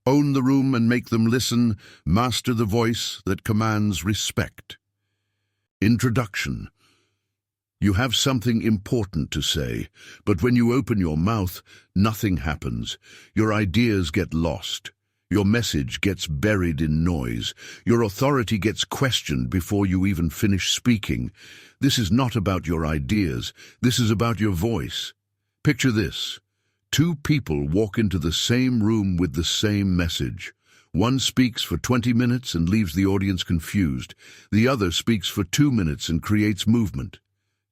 Own the room and make them listen. Master the voice that commands respect. Introduction. You have something important to say, but when you open your mouth, nothing happens. Your ideas get lost. Your message gets buried in noise. Your authority gets questioned before you even finish speaking. This is not about your ideas. This is about your voice. Picture this. Two people walk into the same room with the same message. One speaks for 20 minutes and leaves the audience confused. The other speaks for 2 minutes and creates movement.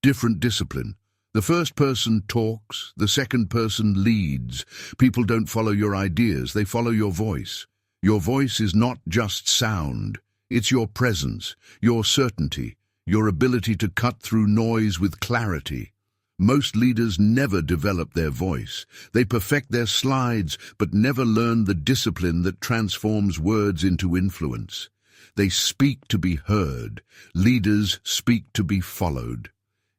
Different discipline. The first person talks, the second person leads. People don't follow your ideas, they follow your voice. Your voice is not just sound. It's your presence, your certainty, your ability to cut through noise with clarity. Most leaders never develop their voice. They perfect their slides, but never learn the discipline that transforms words into influence. They speak to be heard. Leaders speak to be followed.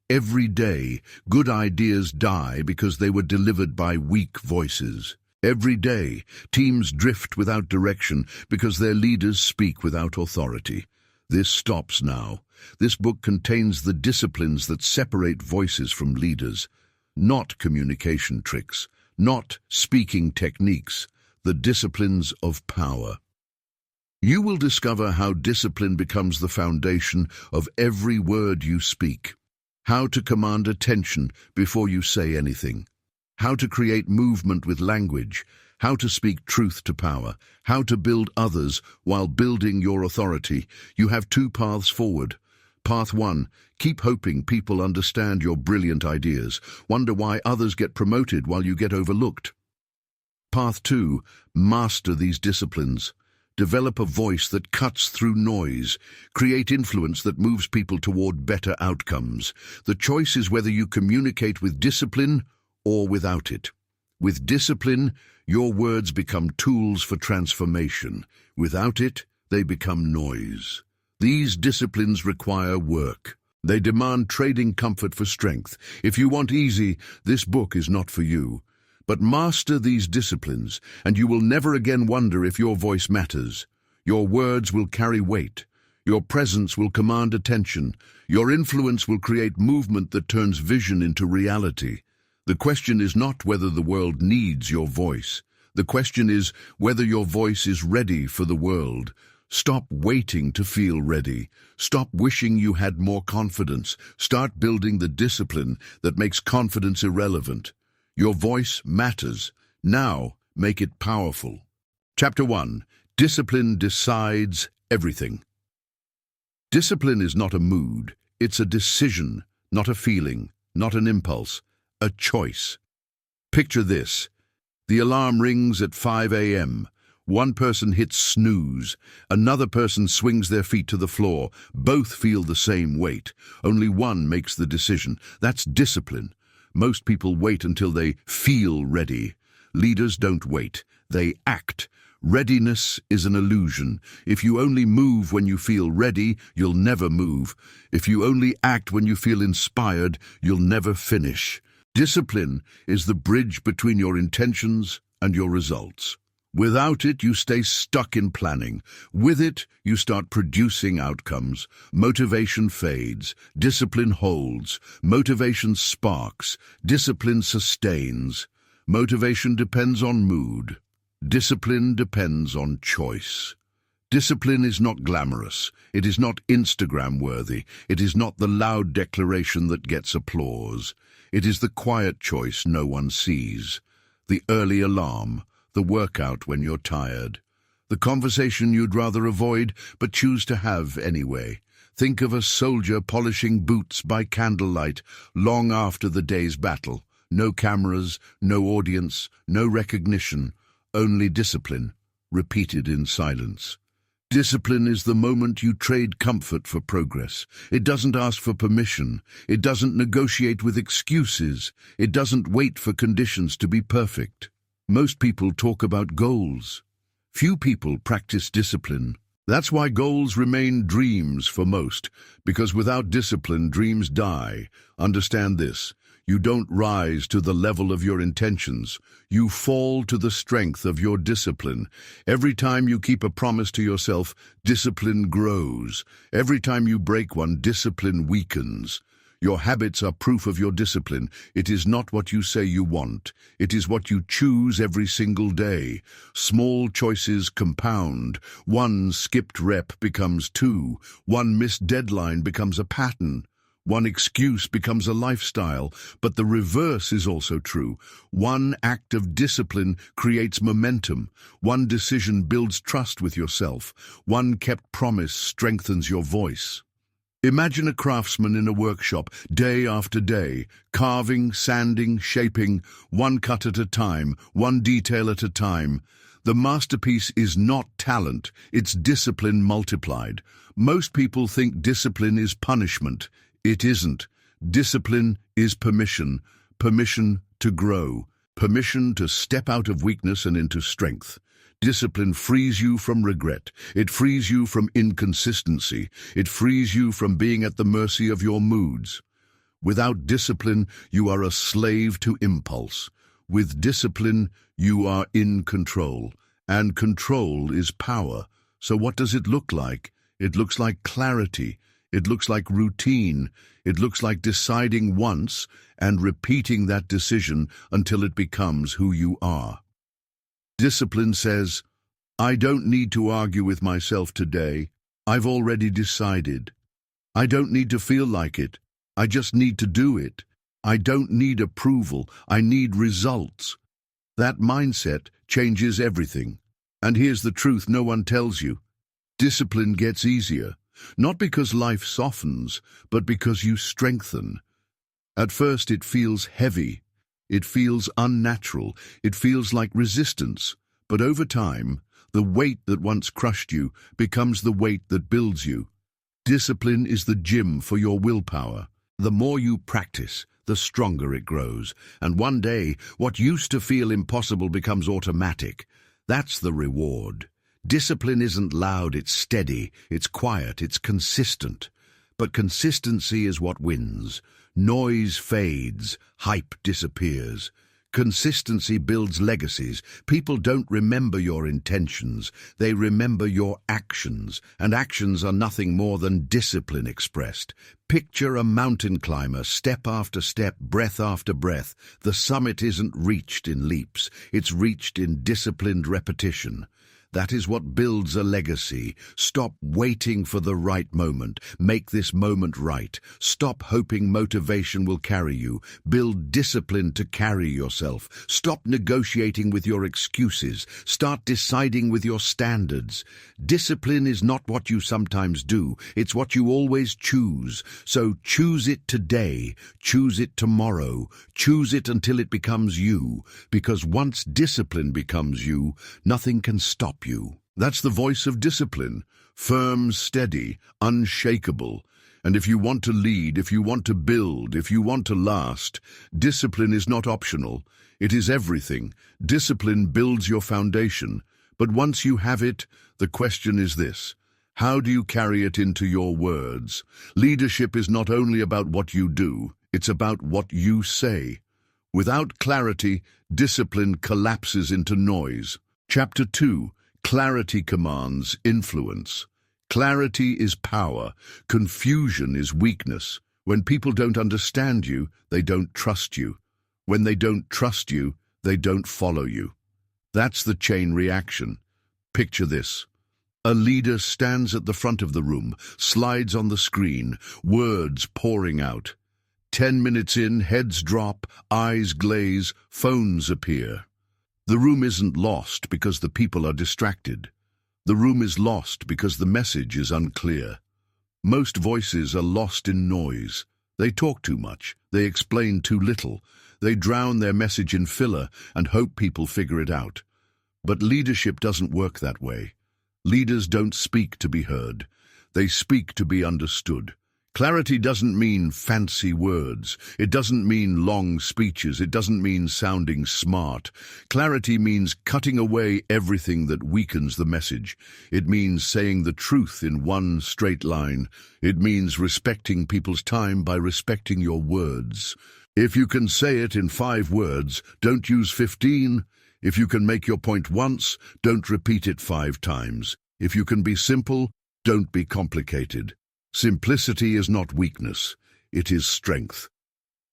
Every day, good ideas die because they were delivered by weak voices. Every day, teams drift without direction because their leaders speak without authority. This stops now. This book contains the disciplines that separate voices from leaders, not communication tricks, not speaking techniques, the disciplines of power. You will discover how discipline becomes the foundation of every word you speak. How to command attention before you say anything. How to create movement with language. How to speak truth to power. How to build others while building your authority. You have 2 paths forward. Path 1, keep hoping people understand your brilliant ideas. Wonder why others get promoted while you get overlooked. Path 2, master these disciplines. Develop a voice that cuts through noise. Create influence that moves people toward better outcomes. The choice is whether you communicate with discipline or without it. With discipline, your words become tools for transformation. Without it, they become noise. These disciplines require work. They demand trading comfort for strength. If you want easy, this book is not for you. But master these disciplines, and you will never again wonder if your voice matters. Your words will carry weight. Your presence will command attention. Your influence will create movement that turns vision into reality. The question is not whether the world needs your voice. The question is whether your voice is ready for the world. Stop waiting to feel ready. Stop wishing you had more confidence. Start building the discipline that makes confidence irrelevant. Your voice matters. Now, make it powerful. Chapter 1. Discipline decides everything. Discipline is not a mood. It's a decision, not a feeling, not an impulse, a choice. Picture this. The alarm rings at 5 a.m. One person hits snooze. Another person swings their feet to the floor. Both feel the same weight. Only one makes the decision. That's discipline. Most people wait until they feel ready. Leaders don't wait. They act. Readiness is an illusion. If you only move when you feel ready, you'll never move. If you only act when you feel inspired, you'll never finish. Discipline is the bridge between your intentions and your results. Without it, you stay stuck in planning. With it, you start producing outcomes. Motivation fades. Discipline holds. Motivation sparks. Discipline sustains. Motivation depends on mood. Discipline depends on choice. Discipline is not glamorous. It is not Instagram-worthy. It is not the loud declaration that gets applause. It is the quiet choice no one sees. The early alarm. The workout when you're tired. The conversation you'd rather avoid but choose to have anyway. Think of a soldier polishing boots by candlelight long after the day's battle. No cameras, no audience, no recognition, only discipline, repeated in silence. Discipline is the moment you trade comfort for progress. It doesn't ask for permission. It doesn't negotiate with excuses. It doesn't wait for conditions to be perfect. Most people talk about goals. Few people practice discipline. That's why goals remain dreams for most, because without discipline, dreams die. Understand this. You don't rise to the level of your intentions. You fall to the strength of your discipline. Every time you keep a promise to yourself, discipline grows. Every time you break one, discipline weakens. Your habits are proof of your discipline. It is not what you say you want. It is what you choose every single day. Small choices compound. One skipped rep becomes two. One missed deadline becomes a pattern. One excuse becomes a lifestyle, but the reverse is also true. One act of discipline creates momentum. One decision builds trust with yourself. One kept promise strengthens your voice. Imagine a craftsman in a workshop, day after day, carving, sanding, shaping, one cut at a time, one detail at a time. The masterpiece is not talent, it's discipline multiplied. Most people think discipline is punishment. It isn't. Discipline is permission, permission to grow, permission to step out of weakness and into strength. Discipline frees you from regret. It frees you from inconsistency. It frees you from being at the mercy of your moods. Without discipline, you are a slave to impulse. With discipline, you are in control. And control is power. So what does it look like? It looks like clarity. It looks like routine. It looks like deciding once and repeating that decision until it becomes who you are. Discipline says, I don't need to argue with myself today. I've already decided. I don't need to feel like it. I just need to do it. I don't need approval. I need results. That mindset changes everything. And here's the truth no one tells you. Discipline gets easier. Not because life softens, but because you strengthen. At first it feels heavy. It feels unnatural. It feels like resistance. But over time, the weight that once crushed you becomes the weight that builds you. Discipline is the gym for your willpower. The more you practice, the stronger it grows. And one day, what used to feel impossible becomes automatic. That's the reward. Discipline isn't loud, it's steady, it's quiet, it's consistent. But consistency is what wins. Noise fades, hype disappears. Consistency builds legacies. People don't remember your intentions, they remember your actions, and actions are nothing more than discipline expressed. Picture a mountain climber, step after step, breath after breath. The summit isn't reached in leaps, it's reached in disciplined repetition. That is what builds a legacy. Stop waiting for the right moment. Make this moment right. Stop hoping motivation will carry you. Build discipline to carry yourself. Stop negotiating with your excuses. Start deciding with your standards. Discipline is not what you sometimes do. It's what you always choose. So choose it today. Choose it tomorrow. Choose it until it becomes you. Because once discipline becomes you, nothing can stop you. That's the voice of discipline, firm, steady, unshakable. And if you want to lead, if you want to build, if you want to last, discipline is not optional. It is everything. Discipline builds your foundation. But once you have it, the question is this: how do you carry it into your words? Leadership is not only about what you do, it's about what you say. Without clarity, discipline collapses into noise. Chapter 2. Clarity commands influence. Clarity is power. Confusion is weakness. When people don't understand you, they don't trust you. When they don't trust you, they don't follow you. That's the chain reaction. Picture this. A leader stands at the front of the room, slides on the screen, words pouring out. 10 minutes in, heads drop, eyes glaze, phones appear. The room isn't lost because the people are distracted. The room is lost because the message is unclear. Most voices are lost in noise. They talk too much. They explain too little. They drown their message in filler and hope people figure it out. But leadership doesn't work that way. Leaders don't speak to be heard. They speak to be understood. Clarity doesn't mean fancy words. It doesn't mean long speeches. It doesn't mean sounding smart. Clarity means cutting away everything that weakens the message. It means saying the truth in one straight line. It means respecting people's time by respecting your words. If you can say it in 5 words, don't use 15. If you can make your point once, don't repeat it 5 times. If you can be simple, don't be complicated. Simplicity is not weakness, it is strength.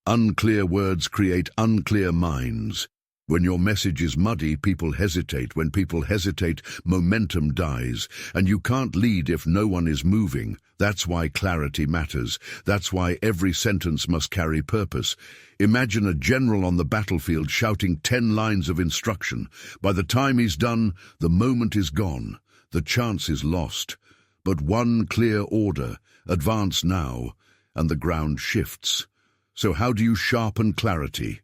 Unclear words create unclear minds. When your message is muddy, people hesitate. When people hesitate, momentum dies. And you can't lead if no one is moving. That's why clarity matters. That's why every sentence must carry purpose. Imagine a general on the battlefield shouting 10 lines of instruction. By the time he's done, the moment is gone. The chance is lost. But one clear order, advance now, and the ground shifts. So how do you sharpen clarity?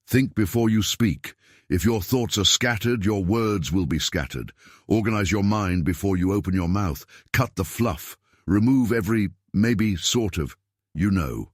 Think before you speak. If your thoughts are scattered, your words will be scattered. Organize your mind before you open your mouth. Cut the fluff. Remove every maybe, sort of, you know.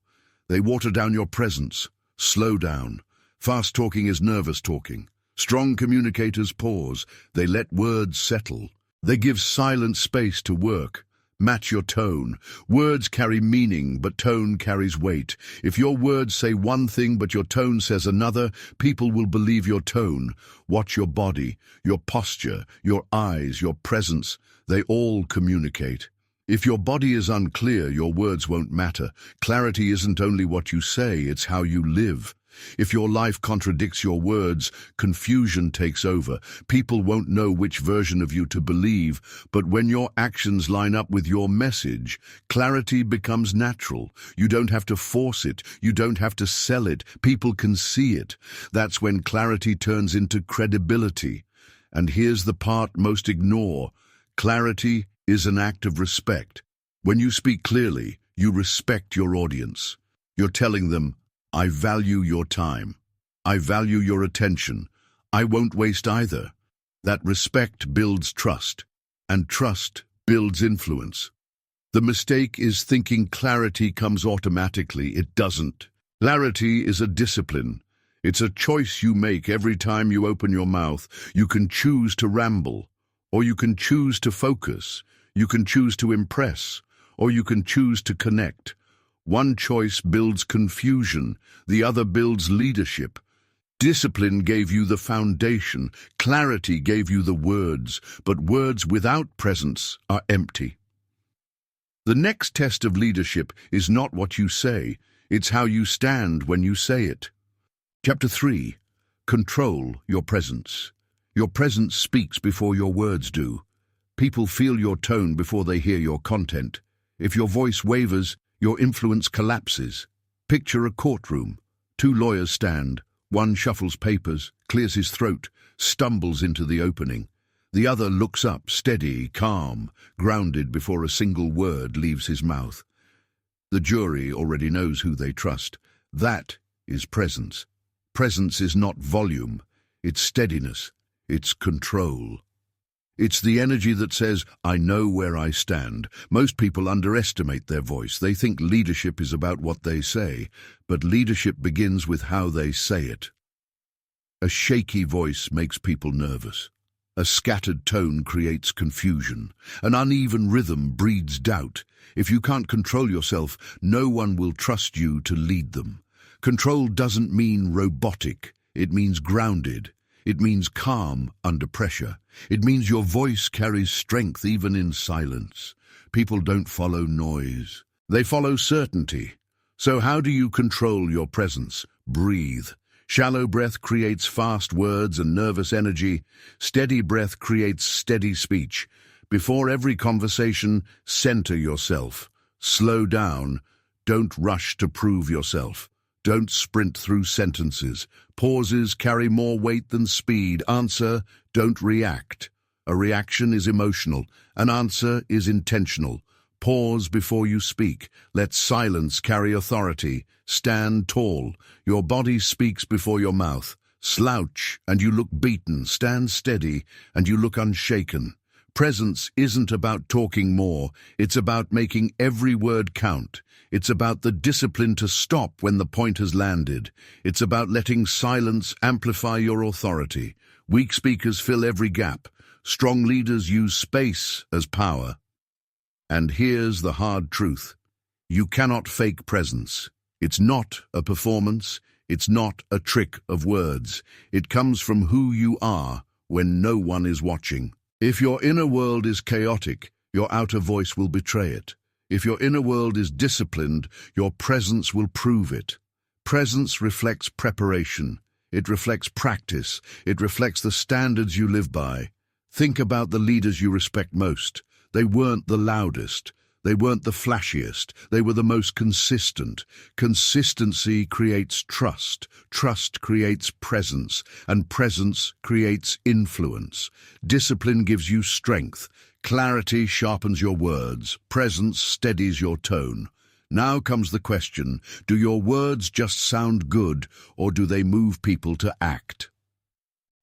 They water down your presence. Slow down. Fast talking is nervous talking. Strong communicators pause. They let words settle. They give silent space to work. Match your tone. Words carry meaning, but tone carries weight. If your words say one thing but your tone says another, people will believe your tone. Watch your body, your posture, your eyes, your presence. They all communicate. If your body is unclear, your words won't matter. Clarity isn't only what you say, it's how you live. If your life contradicts your words, confusion takes over. People won't know which version of you to believe, but when your actions line up with your message, clarity becomes natural. You don't have to force it. You don't have to sell it. People can see it. That's when clarity turns into credibility. And here's the part most ignore. Clarity is an act of respect. When you speak clearly, you respect your audience. You're telling them, I value your time. I value your attention. I won't waste either. That respect builds trust, and trust builds influence. The mistake is thinking clarity comes automatically. It doesn't. Clarity is a discipline. It's a choice you make every time you open your mouth. You can choose to ramble, or you can choose to focus. You can choose to impress, or you can choose to connect. One choice builds confusion, the other builds leadership. Discipline gave you the foundation, clarity gave you the words, but words without presence are empty. The next test of leadership is not what you say, it's how you stand when you say it. Chapter 3. Control your presence. Your presence speaks before your words do. People feel your tone before they hear your content. If your voice wavers, your influence collapses. Picture a courtroom. 2 lawyers stand. One shuffles papers, clears his throat, stumbles into the opening. The other looks up, steady, calm, grounded before a single word leaves his mouth. The jury already knows who they trust. That is presence. Presence is not volume. It's steadiness. It's control. It's the energy that says, I know where I stand. Most people underestimate their voice. They think leadership is about what they say, but leadership begins with how they say it. A shaky voice makes people nervous. A scattered tone creates confusion. An uneven rhythm breeds doubt. If you can't control yourself, no one will trust you to lead them. Control doesn't mean robotic. It means grounded. It means calm under pressure. It means your voice carries strength even in silence. People don't follow noise. They follow certainty. So how do you control your presence? Breathe. Shallow breath creates fast words and nervous energy. Steady breath creates steady speech. Before every conversation, center yourself. Slow down. Don't rush to prove yourself. Don't sprint through sentences. Pauses carry more weight than speed. Answer, don't react. A reaction is emotional. An answer is intentional. Pause before you speak. Let silence carry authority. Stand tall. Your body speaks before your mouth. Slouch, and you look beaten. Stand steady, and you look unshaken. Presence isn't about talking more. It's about making every word count. It's about the discipline to stop when the point has landed. It's about letting silence amplify your authority. Weak speakers fill every gap. Strong leaders use space as power. And here's the hard truth. You cannot fake presence. It's not a performance. It's not a trick of words. It comes from who you are when no one is watching. If your inner world is chaotic, your outer voice will betray it. If your inner world is disciplined, your presence will prove it. Presence reflects preparation. It reflects practice. It reflects the standards you live by. Think about the leaders you respect most. They weren't the loudest. They weren't the flashiest. They were the most consistent. Consistency creates trust. Trust creates presence. And presence creates influence. Discipline gives you strength. Clarity sharpens your words. Presence steadies your tone. Now comes the question, do your words just sound good, or do they move people to act?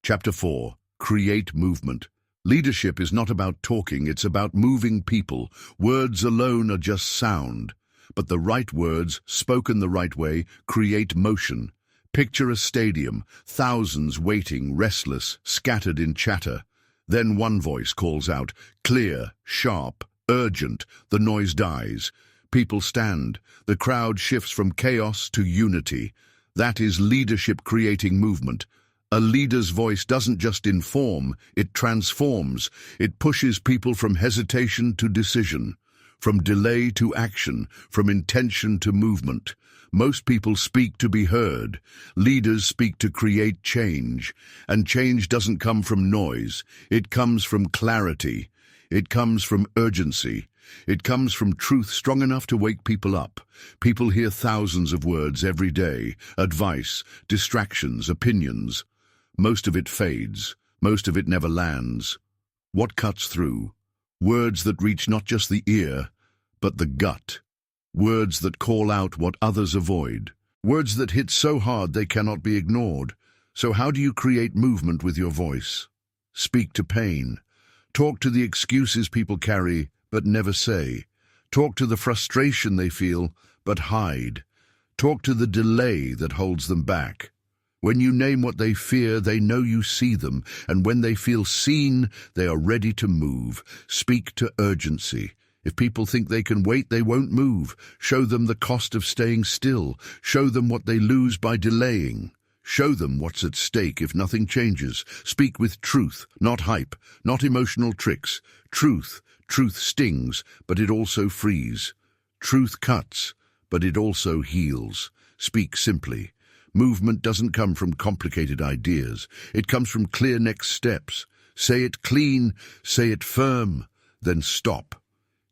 Chapter 4. Create movement. Leadership is not about talking, it's about moving people. Words alone are just sound, but the right words, spoken the right way, create motion. Picture a stadium, thousands waiting, restless, scattered in chatter. Then one voice calls out, clear, sharp, urgent. The noise dies. People stand. The crowd shifts from chaos to unity. That is leadership creating movement. A leader's voice doesn't just inform, it transforms. It pushes people from hesitation to decision, from delay to action, from intention to movement. Most people speak to be heard. Leaders speak to create change. And change doesn't come from noise. It comes from clarity. It comes from urgency. It comes from truth strong enough to wake people up. People hear thousands of words every day. Advice, distractions, opinions. Most of it fades. Most of it never lands. What cuts through? Words that reach not just the ear, but the gut. Words that call out what others avoid. Words that hit so hard they cannot be ignored. So how do you create movement with your voice? Speak to pain. Talk to the excuses people carry but never say. Talk to the frustration they feel but hide. Talk to the delay that holds them back. When you name what they fear, they know you see them, and when they feel seen, they are ready to move. Speak to urgency. If people think they can wait, they won't move. Show them the cost of staying still. Show them what they lose by delaying. Show them what's at stake if nothing changes. Speak with truth, not hype, not emotional tricks. Truth. Truth stings, but it also frees. Truth cuts, but it also heals. Speak simply. Movement doesn't come from complicated ideas. It comes from clear next steps. Say it clean, say it firm, then stop.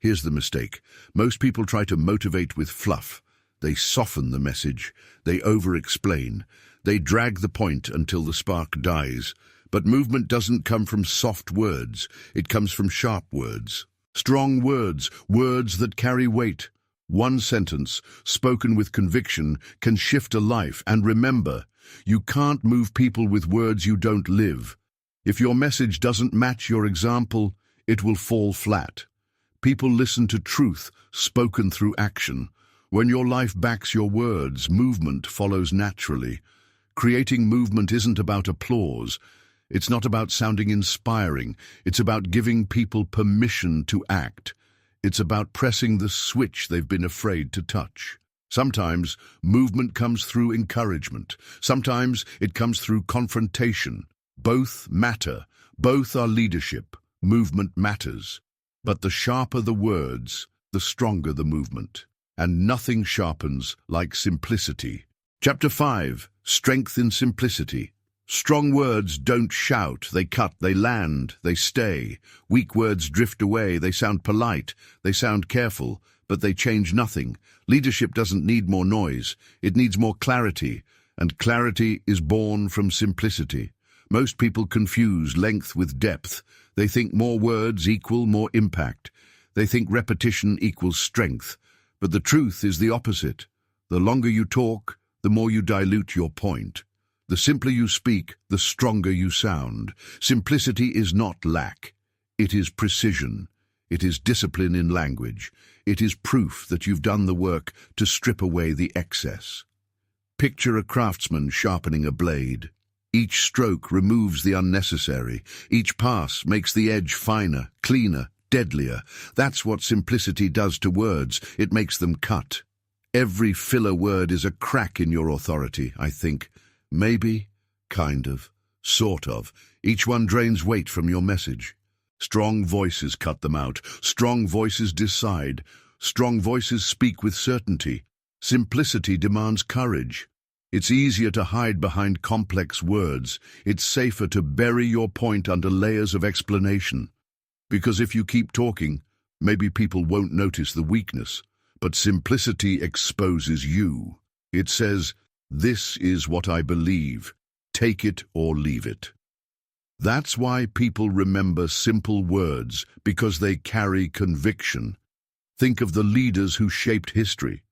Here's the mistake. Most people try to motivate with fluff. They soften the message. They over-explain. They drag the point until the spark dies. But movement doesn't come from soft words. It comes from sharp words. Strong words, words that carry weight. One sentence, spoken with conviction, can shift a life. And remember, you can't move people with words you don't live. If your message doesn't match your example, it will fall flat. People listen to truth, spoken through action. When your life backs your words, movement follows naturally. Creating movement isn't about applause. It's not about sounding inspiring. It's about giving people permission to act. It's about pressing the switch they've been afraid to touch. Sometimes movement comes through encouragement. Sometimes it comes through confrontation. Both matter. Both are leadership. Movement matters. But the sharper the words, the stronger the movement. And nothing sharpens like simplicity. Chapter 5. Strength in Simplicity. Strong words don't shout, they cut, they land, they stay. Weak words drift away, they sound polite, they sound careful, but they change nothing. Leadership doesn't need more noise, it needs more clarity, and clarity is born from simplicity. Most people confuse length with depth. They think more words equal more impact. They think repetition equals strength. But the truth is the opposite. The longer you talk, the more you dilute your point. The simpler you speak, the stronger you sound. Simplicity is not lack. It is precision. It is discipline in language. It is proof that you've done the work to strip away the excess. Picture a craftsman sharpening a blade. Each stroke removes the unnecessary. Each pass makes the edge finer, cleaner, deadlier. That's what simplicity does to words. It makes them cut. Every filler word is a crack in your authority, I think. Maybe, kind of, sort of. Each one drains weight from your message. Strong voices cut them out. Strong voices decide. Strong voices speak with certainty. Simplicity demands courage. It's easier to hide behind complex words. It's safer to bury your point under layers of explanation. Because if you keep talking, maybe people won't notice the weakness. But simplicity exposes you. It says, "This is what I believe. Take it or leave it." That's why people remember simple words, because they carry conviction. Think of the leaders who shaped history.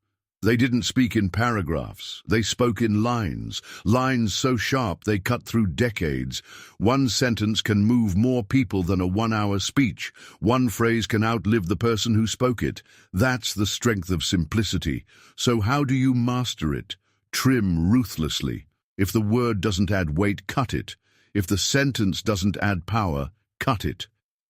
They didn't speak in paragraphs. They spoke in lines. Lines so sharp they cut through decades. One sentence can move more people than a 1-hour speech. One phrase can outlive the person who spoke it. That's the strength of simplicity. So how do you master it? Trim ruthlessly. If the word doesn't add weight, cut it. If the sentence doesn't add power, cut it.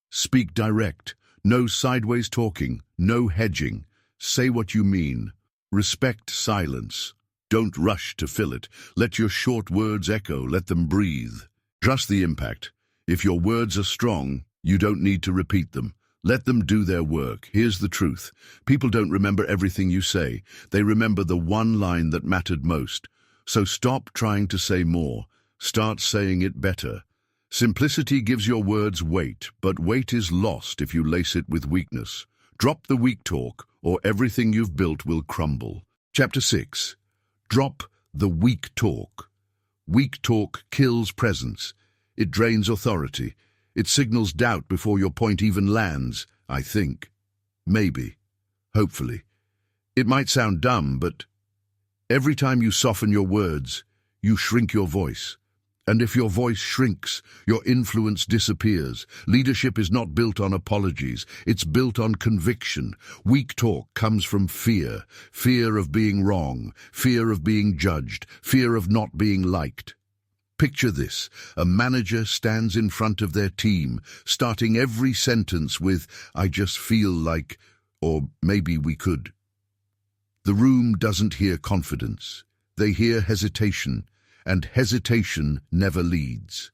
Speak direct. No sideways talking. No hedging. Say what you mean. Respect silence. Don't rush to fill it. Let your short words echo. Let them breathe. Trust the impact. If your words are strong, you don't need to repeat them. Let them do their work. Here's the truth. People don't remember everything you say. They remember the one line that mattered most. So stop trying to say more. Start saying it better. Simplicity gives your words weight, but weight is lost if you lace it with weakness. Drop the weak talk, or everything you've built will crumble. Chapter 6. Drop the weak talk. Weak talk kills presence. It drains authority. It signals doubt before your point even lands, I think. Maybe. Hopefully. It might sound dumb, but every time you soften your words, you shrink your voice. And if your voice shrinks, your influence disappears. Leadership is not built on apologies. It's built on conviction. Weak talk comes from fear. Fear of being wrong. Fear of being judged. Fear of not being liked. Picture this. A manager stands in front of their team, starting every sentence with, "I just feel like," or "maybe we could." The room doesn't hear confidence. They hear hesitation. And hesitation never leads.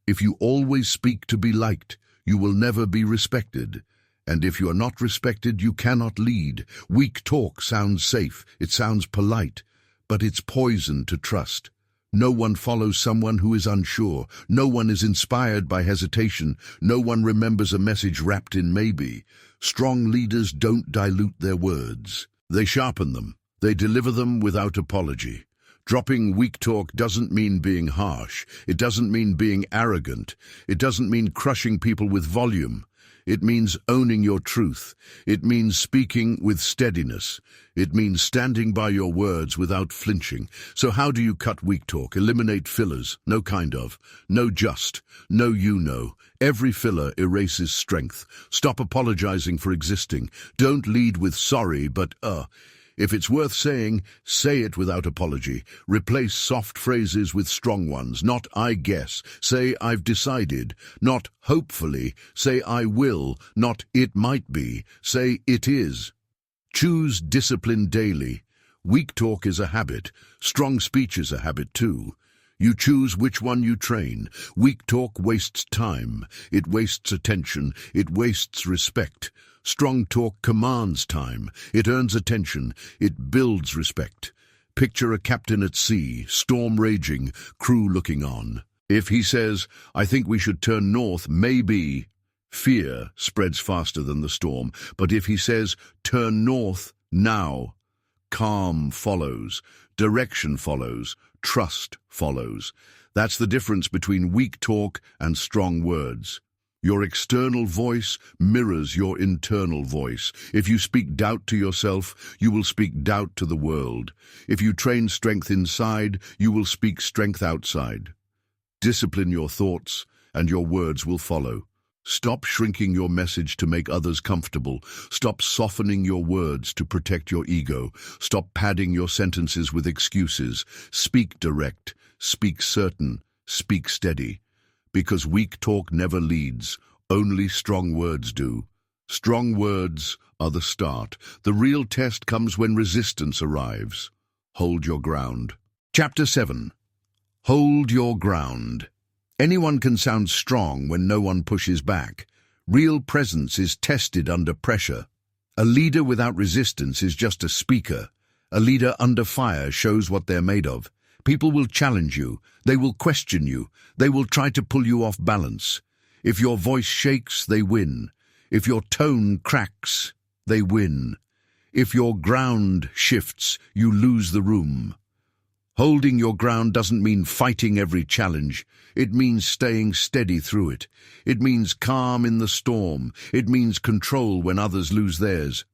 If you always speak to be liked, you will never be respected. And if you are not respected, you cannot lead. Weak talk sounds safe, it sounds polite, but it's poison to trust. No one follows someone who is unsure. No one is inspired by hesitation. No one remembers a message wrapped in maybe. Strong leaders don't dilute their words. They sharpen them. They deliver them without apology. Dropping weak talk doesn't mean being harsh. It doesn't mean being arrogant. It doesn't mean crushing people with volume. It means owning your truth. It means speaking with steadiness. It means standing by your words without flinching. So how do you cut weak talk? Eliminate fillers. No kind of. No just. No you know. Every filler erases strength. Stop apologizing for existing. Don't lead with sorry, but If it's worth saying, say it without apology. Replace soft phrases with strong ones. Not "I guess." Say "I've decided." Not "hopefully." Say "I will." Not "it might be." Say "it is." Choose discipline daily. Weak talk is a habit. Strong speech is a habit too. You choose which one you train. Weak talk wastes time. It wastes attention. It wastes respect. Strong talk commands time. It earns attention. It builds respect. Picture a captain at sea, storm raging, crew looking on. If he says, "I think we should turn north, maybe," fear spreads faster than the storm. But if he says, "Turn north, now," calm follows, direction follows, trust follows. That's the difference between weak talk and strong words. Your external voice mirrors your internal voice. If you speak doubt to yourself, you will speak doubt to the world. If you train strength inside, you will speak strength outside. Discipline your thoughts, and your words will follow. Stop shrinking your message to make others comfortable. Stop softening your words to protect your ego. Stop padding your sentences with excuses. Speak direct, speak certain, speak steady. Because weak talk never leads, only strong words do. Strong words are the start. The real test comes when resistance arrives. Hold your ground. Chapter 7. Hold your ground. Anyone can sound strong when no one pushes back. Real presence is tested under pressure. A leader without resistance is just a speaker. A leader under fire shows what they're made of. People will challenge you. They will question you. They will try to pull you off balance. If your voice shakes, they win. If your tone cracks, they win. If your ground shifts, you lose the room. Holding your ground doesn't mean fighting every challenge. It means staying steady through it. It means calm in the storm. It means control when others lose theirs.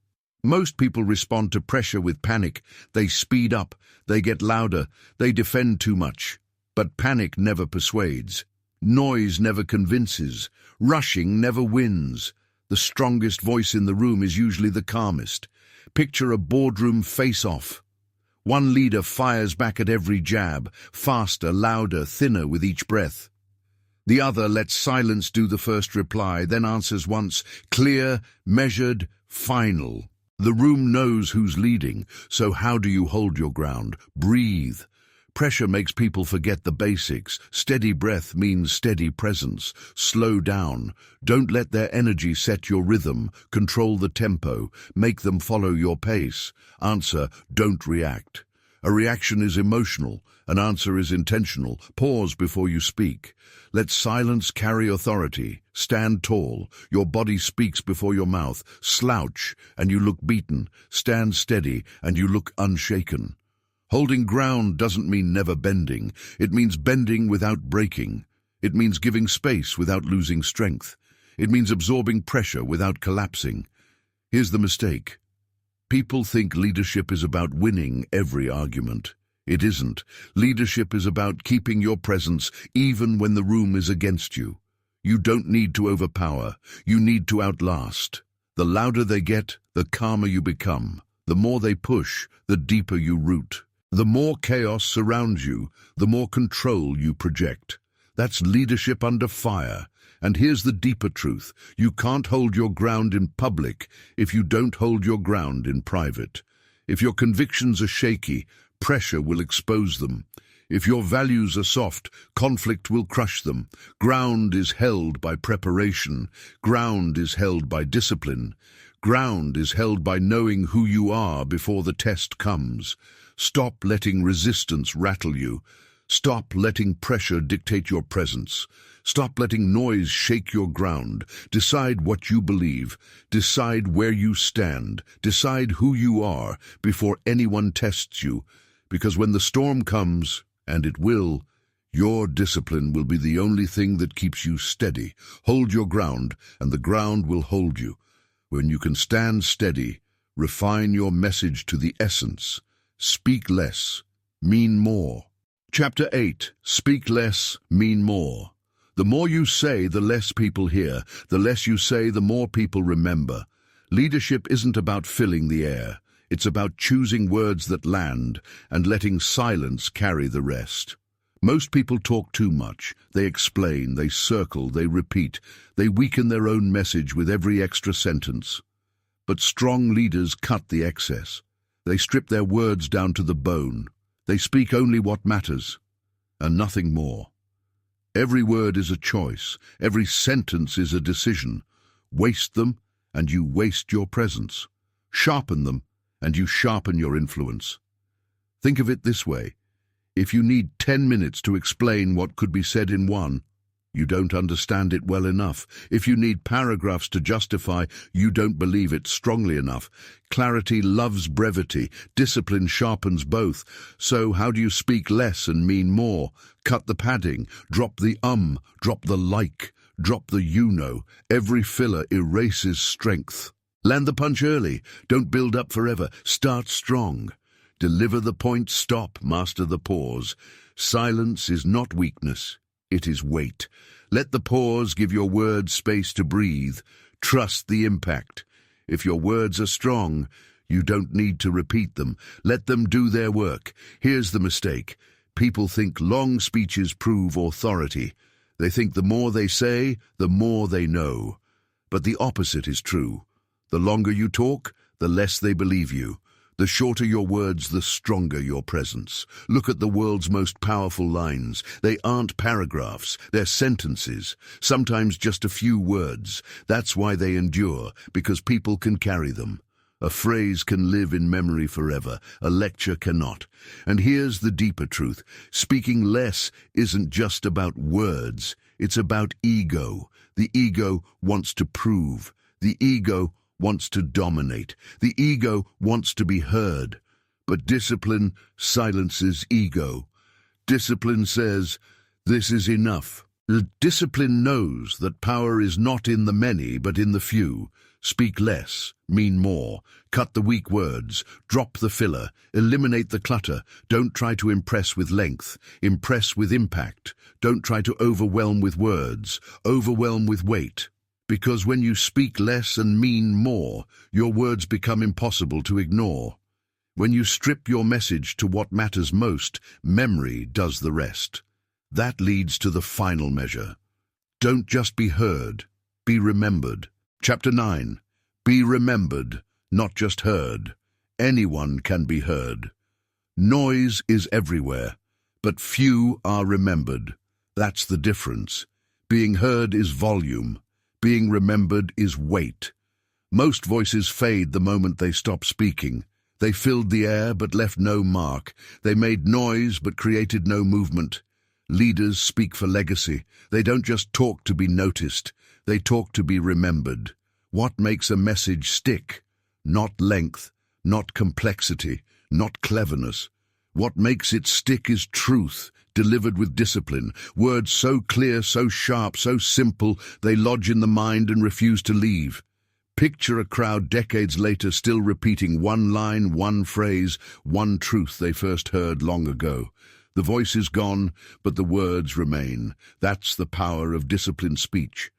Most people respond to pressure with panic. They speed up. They get louder. They defend too much. But panic never persuades. Noise never convinces. Rushing never wins. The strongest voice in the room is usually the calmest. Picture a boardroom face-off. One leader fires back at every jab, faster, louder, thinner with each breath. The other lets silence do the first reply, then answers once, clear, measured, final. The room knows who's leading, so how do you hold your ground? Breathe. Pressure makes people forget the basics. Steady breath means steady presence. Slow down. Don't let their energy set your rhythm. Control the tempo. Make them follow your pace. Answer, don't react. A reaction is emotional. An answer is intentional. Pause before you speak. Let silence carry authority. Stand tall. Your body speaks before your mouth. Slouch, and you look beaten. Stand steady, and you look unshaken. Holding ground doesn't mean never bending. It means bending without breaking. It means giving space without losing strength. It means absorbing pressure without collapsing. Here's the mistake. People think leadership is about winning every argument. It isn't. Leadership is about keeping your presence even when the room is against you. You don't need to overpower. You need to outlast. The louder they get, the calmer you become. The more they push, the deeper you root. The more chaos surrounds you, the more control you project. That's leadership under fire. And here's the deeper truth. You can't hold your ground in public if you don't hold your ground in private. If your convictions are shaky, pressure will expose them. If your values are soft, conflict will crush them. Ground is held by preparation. Ground is held by discipline. Ground is held by knowing who you are before the test comes. Stop letting resistance rattle you. Stop letting pressure dictate your presence. Stop letting noise shake your ground. Decide what you believe. Decide where you stand. Decide who you are before anyone tests you. Because when the storm comes, and it will, your discipline will be the only thing that keeps you steady. Hold your ground, and the ground will hold you. When you can stand steady, refine your message to the essence. Speak less, mean more. Chapter 8. Speak less, mean more. The more you say, the less people hear. The less you say, the more people remember. Leadership isn't about filling the air. It's about choosing words that land and letting silence carry the rest. Most people talk too much. They explain, they circle, they repeat. They weaken their own message with every extra sentence. But strong leaders cut the excess. They strip their words down to the bone. They speak only what matters, and nothing more. Every word is a choice. Every sentence is a decision. Waste them, and you waste your presence. Sharpen them, and you sharpen your influence. Think of it this way. If you need 10 minutes to explain what could be said in one, you don't understand it well enough. If you need paragraphs to justify, you don't believe it strongly enough. Clarity loves brevity. Discipline sharpens both. So how do you speak less and mean more? Cut the padding. Drop the drop the like, drop the you know. Every filler erases strength. Land the punch early. Don't build up forever. Start strong. Deliver the point, stop, master the pause. Silence is not weakness. It is weight. Let the pause give your words space to breathe. Trust the impact. If your words are strong, you don't need to repeat them. Let them do their work. Here's the mistake. People think long speeches prove authority. They think the more they say, the more they know. But the opposite is true. The longer you talk, the less they believe you. The shorter your words, the stronger your presence. Look at the world's most powerful lines. They aren't paragraphs, they're sentences, sometimes just a few words. That's why they endure, because people can carry them. A phrase can live in memory forever, a lecture cannot. And here's the deeper truth. Speaking less isn't just about words, it's about ego. The ego wants to prove. The ego wants to dominate. The ego wants to be heard. But discipline silences ego. Discipline says, this is enough. Discipline knows that power is not in the many, but in the few. Speak less, mean more. Cut the weak words, drop the filler, eliminate the clutter. Don't try to impress with length, impress with impact. Don't try to overwhelm with words, overwhelm with weight. Because when you speak less and mean more, your words become impossible to ignore. When you strip your message to what matters most, memory does the rest. That leads to the final measure. Don't just be heard, be remembered. Chapter 9. Be remembered, not just heard. Anyone can be heard. Noise is everywhere, but few are remembered. That's the difference. Being heard is volume. Being remembered is weight. Most voices fade the moment they stop speaking. They filled the air but left no mark. They made noise but created no movement. Leaders speak for legacy. They don't just talk to be noticed. They talk to be remembered. What makes a message stick? Not length, not complexity, not cleverness. What makes it stick is truth, delivered with discipline. Words so clear, so sharp, so simple, they lodge in the mind and refuse to leave. Picture a crowd decades later still repeating one line, one phrase, one truth they first heard long ago. The voice is gone, but the words remain. That's the power of disciplined speech.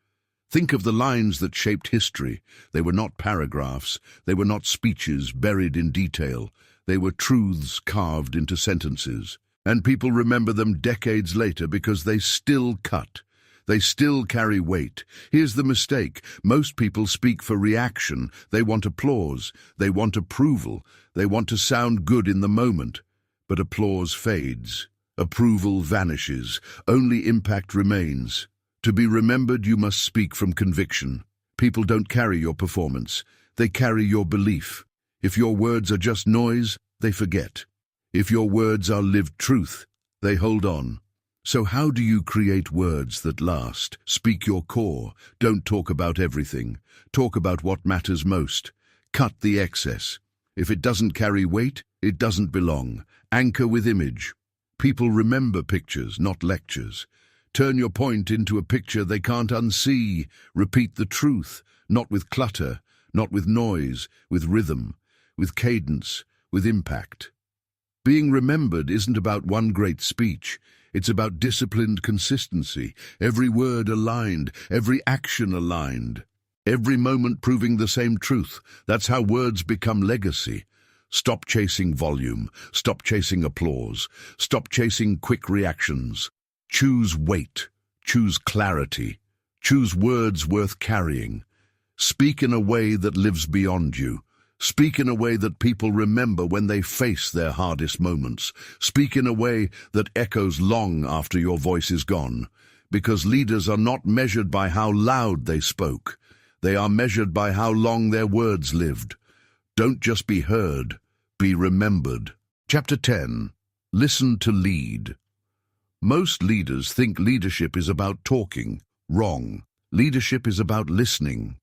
Think of the lines that shaped history. They were not paragraphs. They were not speeches buried in detail. They were truths carved into sentences. And people remember them decades later because they still cut. They still carry weight. Here's the mistake. Most people speak for reaction. They want applause. They want approval. They want to sound good in the moment. But applause fades. Approval vanishes. Only impact remains. To be remembered, you must speak from conviction. People don't carry your performance. They carry your belief. If your words are just noise, they forget. If your words are lived truth, they hold on. So how do you create words that last? Speak your core. Don't talk about everything. Talk about what matters most. Cut the excess. If it doesn't carry weight, it doesn't belong. Anchor with image. People remember pictures, not lectures. Turn your point into a picture they can't unsee. Repeat the truth, not with clutter, not with noise, with rhythm, with cadence, with impact. Being remembered isn't about one great speech. It's about disciplined consistency, every word aligned, every action aligned, every moment proving the same truth. That's how words become legacy. Stop chasing volume, stop chasing applause, stop chasing quick reactions. Choose weight, choose clarity, choose words worth carrying. Speak in a way that lives beyond you. Speak in a way that people remember when they face their hardest moments. Speak in a way that echoes long after your voice is gone. Because leaders are not measured by how loud they spoke. They are measured by how long their words lived. Don't just be heard, be remembered. Chapter 10. Listen to lead. Most leaders think leadership is about talking. Wrong. Leadership is about listening.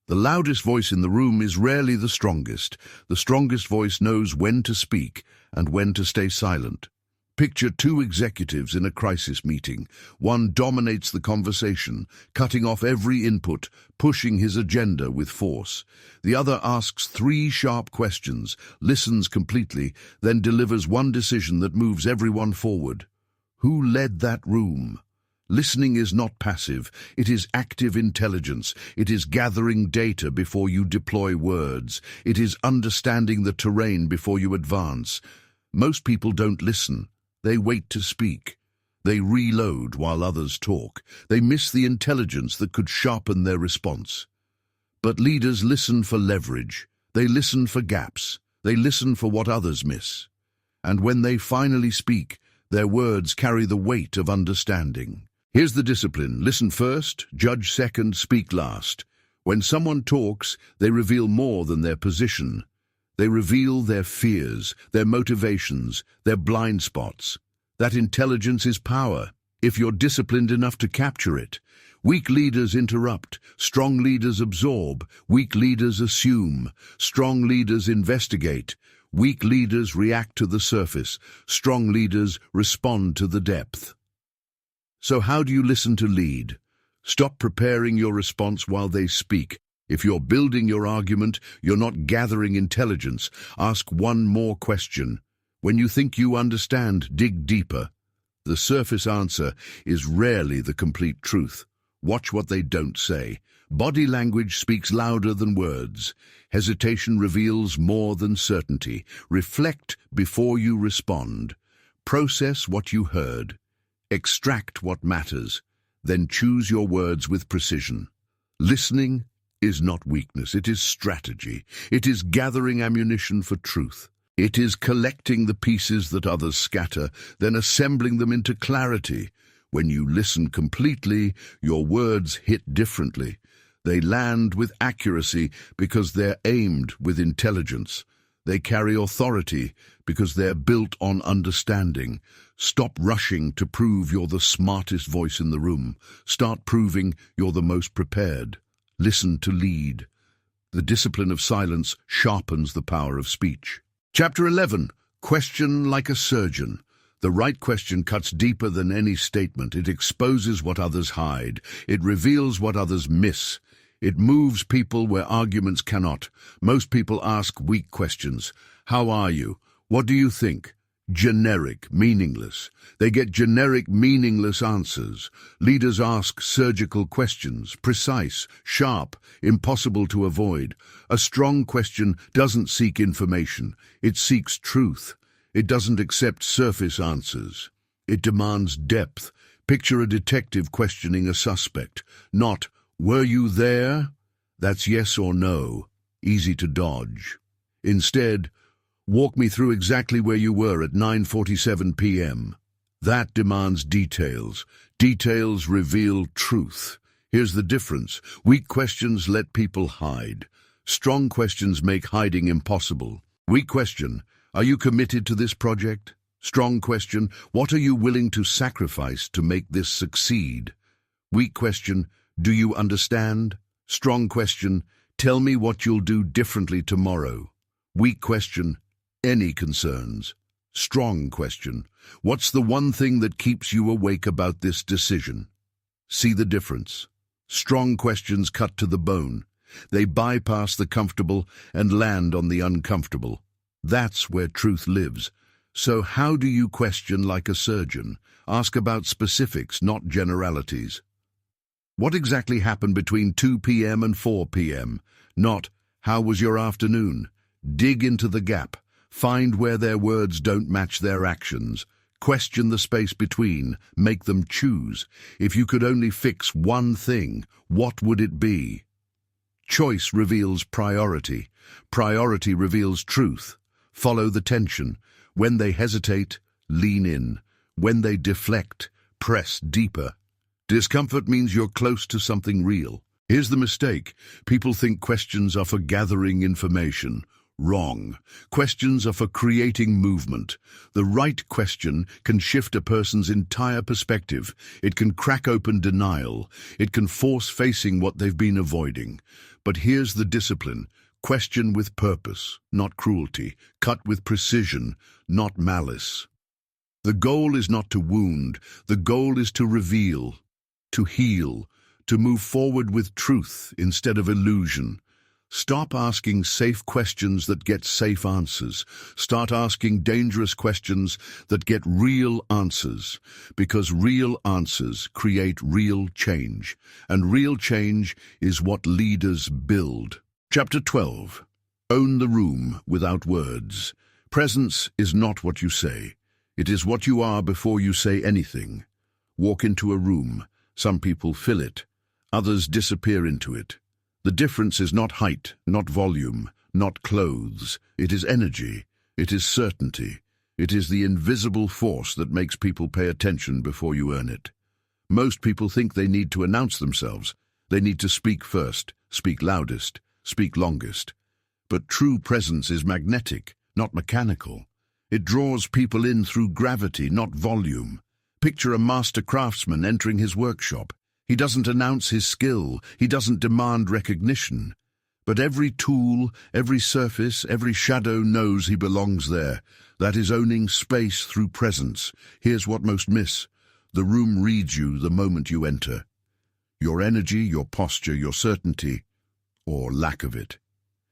The loudest voice in the room is rarely the strongest. The strongest voice knows when to speak and when to stay silent. Picture two executives in a crisis meeting. One dominates the conversation, cutting off every input, pushing his agenda with force. The other asks three sharp questions, listens completely, then delivers one decision that moves everyone forward. Who led that room? Listening is not passive. It is active intelligence. It is gathering data before you deploy words. It is understanding the terrain before you advance. Most people don't listen. They wait to speak. They reload while others talk. They miss the intelligence that could sharpen their response. But leaders listen for leverage. They listen for gaps. They listen for what others miss. And when they finally speak, their words carry the weight of understanding. Here's the discipline. Listen first, judge second, speak last. When someone talks, they reveal more than their position. They reveal their fears, their motivations, their blind spots. That intelligence is power, if you're disciplined enough to capture it. Weak leaders interrupt, strong leaders absorb, weak leaders assume, strong leaders investigate, weak leaders react to the surface, strong leaders respond to the depth. So how do you listen to lead? Stop preparing your response while they speak. If you're building your argument, you're not gathering intelligence. Ask one more question. When you think you understand, dig deeper. The surface answer is rarely the complete truth. Watch what they don't say. Body language speaks louder than words. Hesitation reveals more than certainty. Reflect before you respond. Process what you heard. Extract what matters. Then choose your words with precision. Listening is not weakness, it is strategy. It is gathering ammunition for truth. It is collecting the pieces that others scatter, then assembling them into clarity. When you listen completely, your words hit differently. They land with accuracy because they're aimed with intelligence. They carry authority because they're built on understanding. Stop rushing to prove you're the smartest voice in the room. Start proving you're the most prepared. Listen to lead. The discipline of silence sharpens the power of speech. Chapter 11. Question like a surgeon. The right question cuts deeper than any statement. It exposes what others hide. It reveals what others miss. It moves people where arguments cannot. Most people ask weak questions. How are you? What do you think? Generic, meaningless. They get generic, meaningless answers. Leaders ask surgical questions, precise, sharp, impossible to avoid. A strong question doesn't seek information. It seeks truth. It doesn't accept surface answers. It demands depth. Picture a detective questioning a suspect. Not, "Were you there?" That's yes or no. Easy to dodge. Instead, "Walk me through exactly where you were at 9:47 p.m. That demands details. Details reveal truth. Here's the difference. Weak questions let people hide. Strong questions make hiding impossible. Weak question, "Are you committed to this project?" Strong question, "What are you willing to sacrifice to make this succeed?" Weak question, "Do you understand?" Strong question, "Tell me what you'll do differently tomorrow." Weak question, "Any concerns?" Strong question, "What's the one thing that keeps you awake about this decision?" See the difference. Strong questions cut to the bone. They bypass the comfortable and land on the uncomfortable. That's where truth lives. So how do you question like a surgeon? Ask about specifics, not generalities. What exactly happened between 2 p.m. and 4 p.m.? Not, how was your afternoon? Dig into the gap. Find where their words don't match their actions. Question the space between. Make them choose. If you could only fix one thing, what would it be? Choice reveals priority. Priority reveals truth. Follow the tension. When they hesitate, lean in. When they deflect, press deeper. Discomfort means you're close to something real. Here's the mistake. People think questions are for gathering information. Wrong. Questions are for creating movement. The right question can shift a person's entire perspective. It can crack open denial. It can force facing what they've been avoiding. But here's the discipline. Question with purpose, not cruelty. Cut with precision, not malice. The goal is not to wound. The goal is to reveal, to heal, to move forward with truth instead of illusion. Stop asking safe questions that get safe answers. Start asking dangerous questions that get real answers, because real answers create real change, and real change is what leaders build. Chapter 12. Own the room without words. Presence is not what you say. It is what you are before you say anything. Walk into a room. Some people fill it. Others disappear into it. The difference is not height, not volume, not clothes. It is energy. It is certainty. It is the invisible force that makes people pay attention before you earn it. Most people think they need to announce themselves. They need to speak first, speak loudest, speak longest. But true presence is magnetic, not mechanical. It draws people in through gravity, not volume. Picture a master craftsman entering his workshop. He doesn't announce his skill. He doesn't demand recognition. But every tool, every surface, every shadow knows he belongs there. That is owning space through presence. Here's what most miss. The room reads you the moment you enter. Your energy, your posture, your certainty, or lack of it.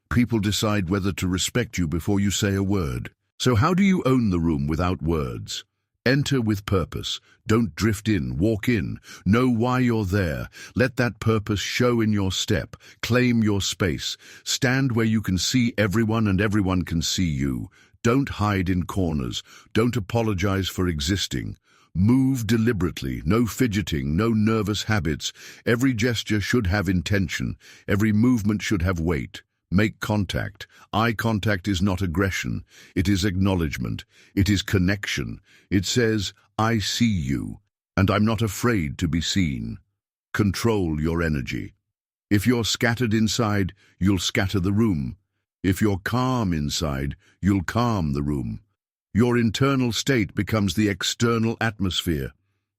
People decide whether to respect you before you say a word. So how do you own the room without words? Enter with purpose. Don't drift in, walk in. Know why you're there. Let that purpose show in your step. Claim your space. Stand where you can see everyone and everyone can see you. Don't hide in corners. Don't apologize for existing. Move deliberately, no fidgeting, no nervous habits. Every gesture should have intention. Every movement should have weight. Make contact. Eye contact is not aggression. It is acknowledgement. It is connection. It says, I see you, and I'm not afraid to be seen. Control your energy. If you're scattered inside, you'll scatter the room. If you're calm inside, you'll calm the room. Your internal state becomes the external atmosphere.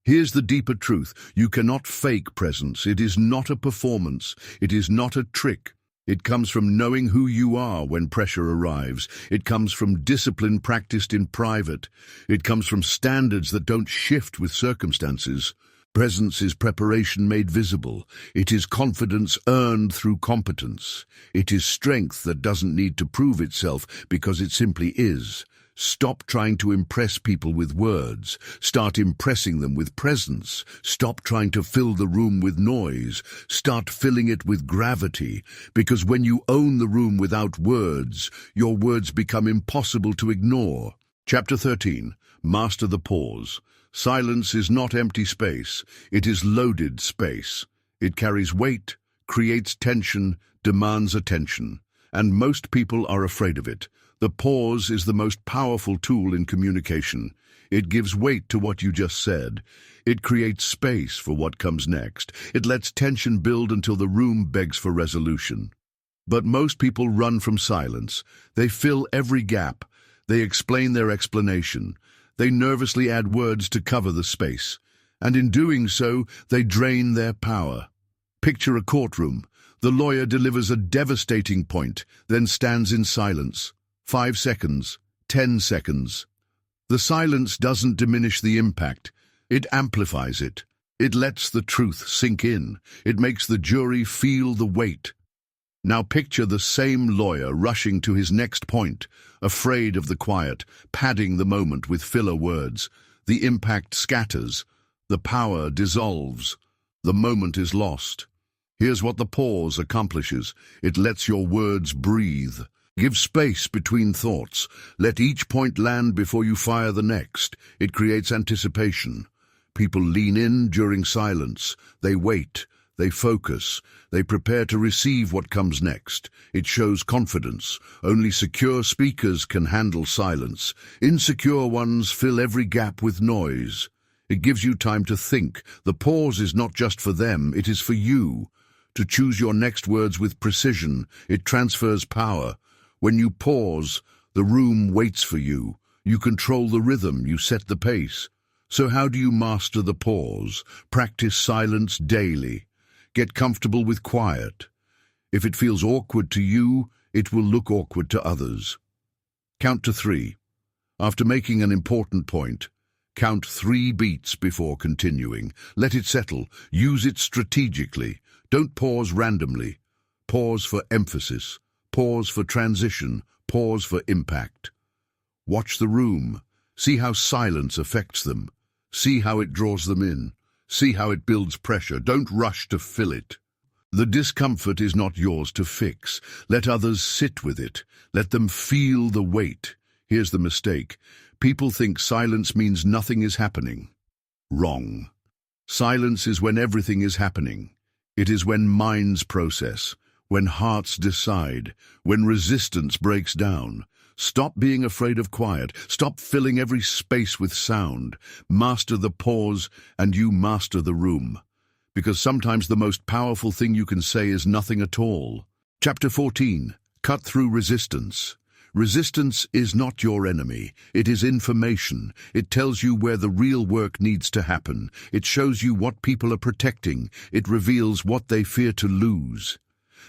Here's the deeper truth. You cannot fake presence. It is not a performance. It is not a trick. It comes from knowing who you are when pressure arrives. It comes from discipline practiced in private. It comes from standards that don't shift with circumstances. Presence is preparation made visible. It is confidence earned through competence. It is strength that doesn't need to prove itself because it simply is. Stop trying to impress people with words. Start impressing them with presence. Stop trying to fill the room with noise. Start filling it with gravity. Because when you own the room without words, your words become impossible to ignore. Chapter 13. Master the pause. Silence is not empty space. It is loaded space. It carries weight, creates tension, demands attention. And most people are afraid of it. The pause is the most powerful tool in communication. It gives weight to what you just said. It creates space for what comes next. It lets tension build until the room begs for resolution. But most people run from silence. They fill every gap. They explain their explanation. They nervously add words to cover the space. And in doing so, they drain their power. Picture a courtroom. The lawyer delivers a devastating point, then stands in silence. 5 seconds, 10 seconds. The silence doesn't diminish the impact. It amplifies it. It lets the truth sink in. It makes the jury feel the weight. Now picture the same lawyer rushing to his next point, afraid of the quiet, padding the moment with filler words. The impact scatters. The power dissolves. The moment is lost. Here's what the pause accomplishes. It lets your words breathe. Give space between thoughts. Let each point land before you fire the next. It creates anticipation. People lean in during silence. They wait. They focus. They prepare to receive what comes next. It shows confidence. Only secure speakers can handle silence. Insecure ones fill every gap with noise. It gives you time to think. The pause is not just for them, it is for you. To choose your next words with precision, it transfers power. When you pause, the room waits for you. You control the rhythm, you set the pace. So how do you master the pause? Practice silence daily. Get comfortable with quiet. If it feels awkward to you, it will look awkward to others. Count to 3. After making an important point, count 3 beats before continuing. Let it settle. Use it strategically. Don't pause randomly. Pause for emphasis. Pause for transition. Pause for impact. Watch the room. See how silence affects them. See how it draws them in. See how it builds pressure. Don't rush to fill it. The discomfort is not yours to fix. Let others sit with it. Let them feel the weight. Here's the mistake. People think silence means nothing is happening. Wrong. Silence is when everything is happening. It is when minds process, when hearts decide, when resistance breaks down. Stop being afraid of quiet. Stop filling every space with sound. Master the pause, and you master the room. Because sometimes the most powerful thing you can say is nothing at all. Chapter 14. Cut through resistance. Resistance is not your enemy. It is information. It tells you where the real work needs to happen. It shows you what people are protecting. It reveals what they fear to lose.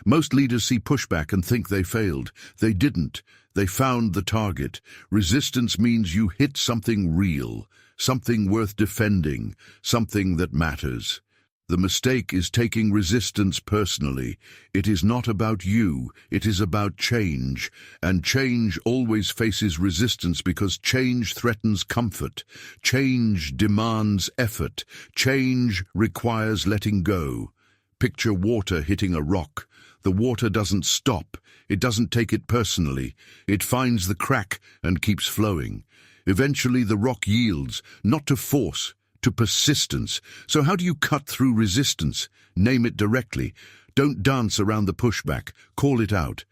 Most leaders see pushback and think they failed. They didn't. They found the target. Resistance means you hit something real, something worth defending, something that matters. The mistake is taking resistance personally. It is not about you, it is about change. And change always faces resistance because change threatens comfort. Change demands effort. Change requires letting go. Picture water hitting a rock. The water doesn't stop. It doesn't take it personally. It finds the crack and keeps flowing. Eventually the rock yields, not to force, to persistence. So how do you cut through resistance? Name it directly. Don't dance around the pushback. Call it out.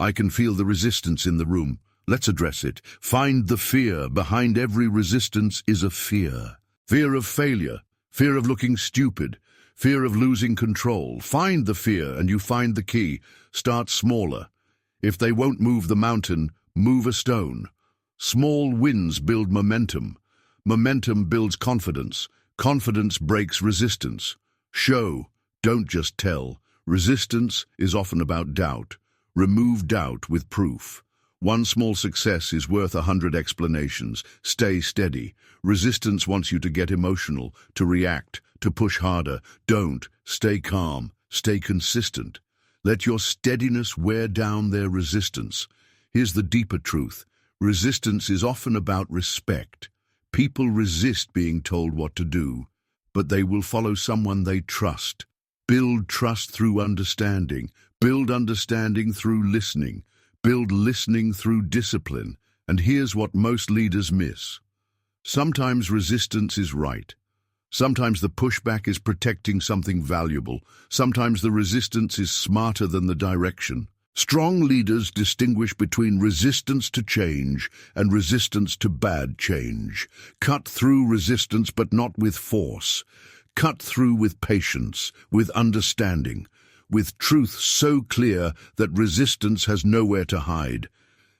I can feel the resistance in the room. Let's address it. Find the fear. Behind every resistance is a fear. Fear of failure. Fear of looking stupid. Fear of losing control. Find the fear and you find the key. Start smaller. If they won't move the mountain, move a stone. Small wins build momentum. Momentum builds confidence. Confidence breaks resistance. Show, don't just tell. Resistance is often about doubt. Remove doubt with proof. One small success is worth 100 explanations. Stay steady. Resistance wants you to get emotional, to react, to push harder. Don't. Stay calm. Stay consistent. Let your steadiness wear down their resistance. Here's the deeper truth. Resistance is often about respect. People resist being told what to do, but they will follow someone they trust. Build trust through understanding. Build understanding through listening. Build listening through discipline. And here's what most leaders miss. Sometimes resistance is right. Sometimes the pushback is protecting something valuable. Sometimes the resistance is smarter than the direction. Strong leaders distinguish between resistance to change and resistance to bad change. Cut through resistance, but not with force. Cut through with patience, with understanding, with truth so clear that resistance has nowhere to hide.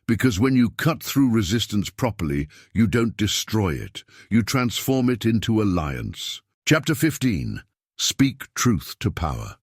Because when you cut through resistance properly, you don't destroy it. You transform it into alliance. Chapter 15. Speak truth to power.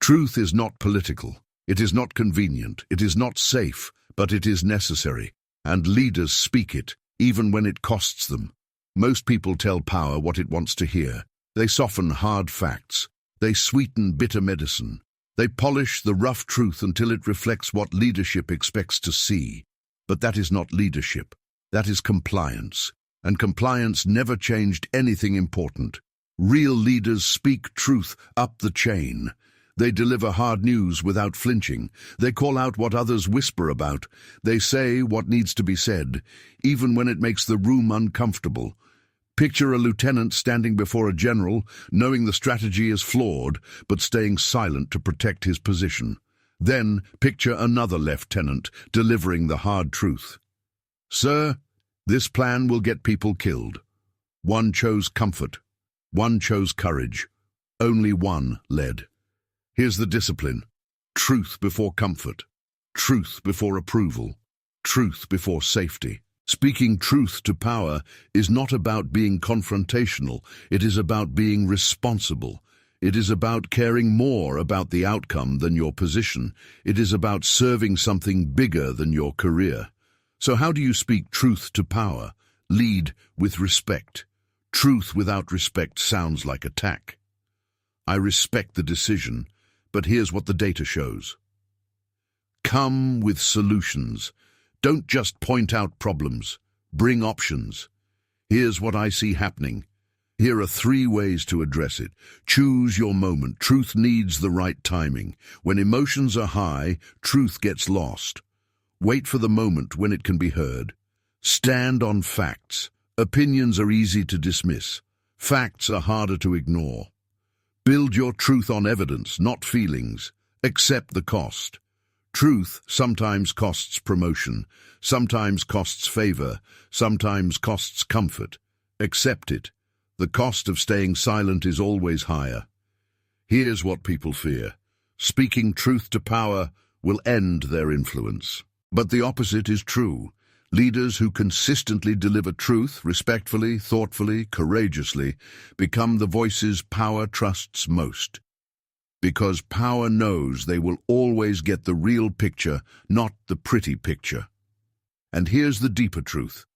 Truth is not political. It is not convenient. It is not safe, but it is necessary. And leaders speak it, even when it costs them. Most people tell power what it wants to hear. They soften hard facts. They sweeten bitter medicine. They polish the rough truth until it reflects what leadership expects to see. But that is not leadership. That is compliance. And compliance never changed anything important. Real leaders speak truth up the chain. They deliver hard news without flinching. They call out what others whisper about. They say what needs to be said, even when it makes the room uncomfortable. Picture a lieutenant standing before a general, knowing the strategy is flawed, but staying silent to protect his position. Then picture another lieutenant delivering the hard truth. Sir, this plan will get people killed. One chose comfort. One chose courage. Only one led. Here's the discipline. Truth before comfort. Truth before approval. Truth before safety. Speaking truth to power is not about being confrontational. It is about being responsible. It is about caring more about the outcome than your position. It is about serving something bigger than your career. So how do you speak truth to power? Lead with respect. Truth without respect sounds like attack. I respect the decision, but here's what the data shows. Come with solutions. Don't just point out problems. Bring options. Here's what I see happening. Here are 3 ways to address it. Choose your moment. Truth needs the right timing. When emotions are high, truth gets lost. Wait for the moment when it can be heard. Stand on facts. Opinions are easy to dismiss. Facts are harder to ignore. Build your truth on evidence, not feelings. Accept the cost. Truth sometimes costs promotion, sometimes costs favor, sometimes costs comfort. Accept it. The cost of staying silent is always higher. Here's what people fear. Speaking truth to power will end their influence. But the opposite is true. Leaders who consistently deliver truth respectfully, thoughtfully, courageously become the voices power trusts most. Because power knows they will always get the real picture, not the pretty picture. And here's the deeper truth.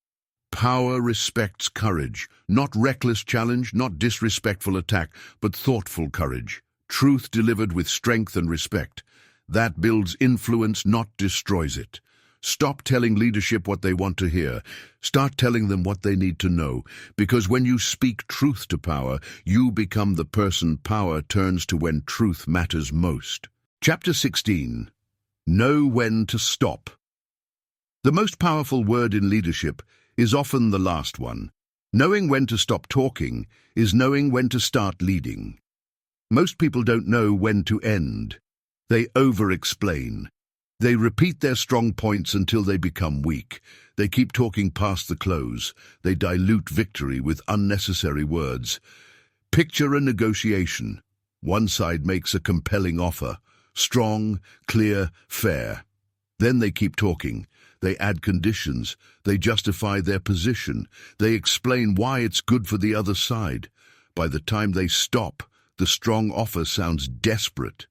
Power respects courage, not reckless challenge, not disrespectful attack, but thoughtful courage. Truth delivered with strength and respect. That builds influence, not destroys it. Stop telling leadership what they want to hear. Start telling them what they need to know. Because when you speak truth to power, you become the person power turns to when truth matters most. Chapter 16. Know when to stop. The most powerful word in leadership is often the last one. Knowing when to stop talking is knowing when to start leading. Most people don't know when to end. They over-explain. They repeat their strong points until they become weak. They keep talking past the close. They dilute victory with unnecessary words. Picture a negotiation. One side makes a compelling offer. Strong, clear, fair. Then they keep talking. They add conditions. They justify their position. They explain why it's good for the other side. By the time they stop, the strong offer sounds desperate.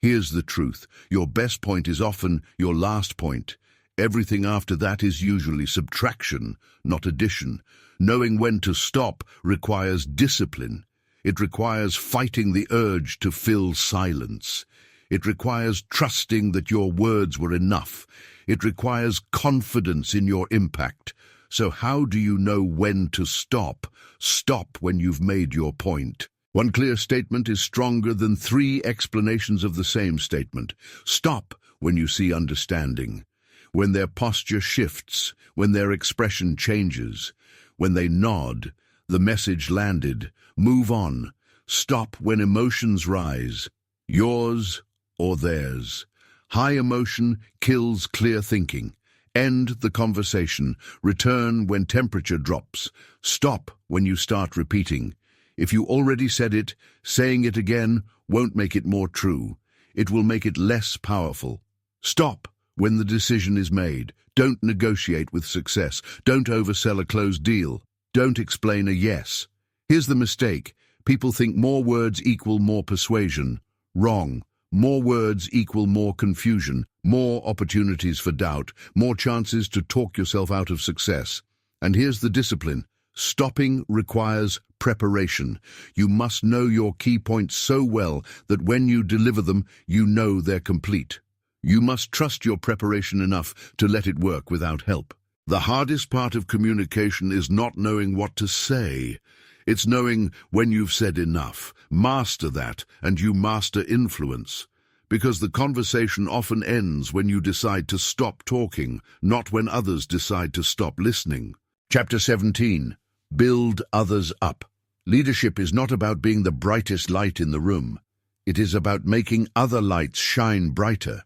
Here's the truth. Your best point is often your last point. Everything after that is usually subtraction, not addition. Knowing when to stop requires discipline. It requires fighting the urge to fill silence. It requires trusting that your words were enough. It requires confidence in your impact. So how do you know when to stop? Stop when you've made your point. One clear statement is stronger than 3 explanations of the same statement. Stop when you see understanding, when their posture shifts, when their expression changes, when they nod, the message landed. Move on. Stop when emotions rise, yours or theirs. High emotion kills clear thinking. End the conversation. Return when temperature drops. Stop when you start repeating. If you already said it, saying it again won't make it more true. It will make it less powerful. Stop when the decision is made. Don't negotiate with success. Don't oversell a closed deal. Don't explain a yes. Here's the mistake. People think more words equal more persuasion. Wrong. More words equal more confusion, more opportunities for doubt, more chances to talk yourself out of success. And here's the discipline. Stopping requires preparation. You must know your key points so well that when you deliver them, you know they're complete. You must trust your preparation enough to let it work without help. The hardest part of communication is not knowing what to say. It's knowing when you've said enough. Master that, and you master influence. Because the conversation often ends when you decide to stop talking, not when others decide to stop listening. Chapter 17. Build others up. Leadership is not about being the brightest light in the room. It is about making other lights shine brighter.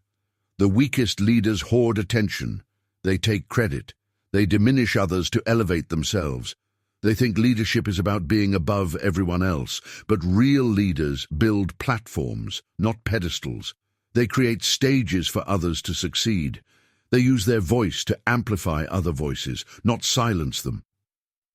The weakest leaders hoard attention. They take credit. They diminish others to elevate themselves. They think leadership is about being above everyone else, but real leaders build platforms, not pedestals. They create stages for others to succeed. They use their voice to amplify other voices, not silence them.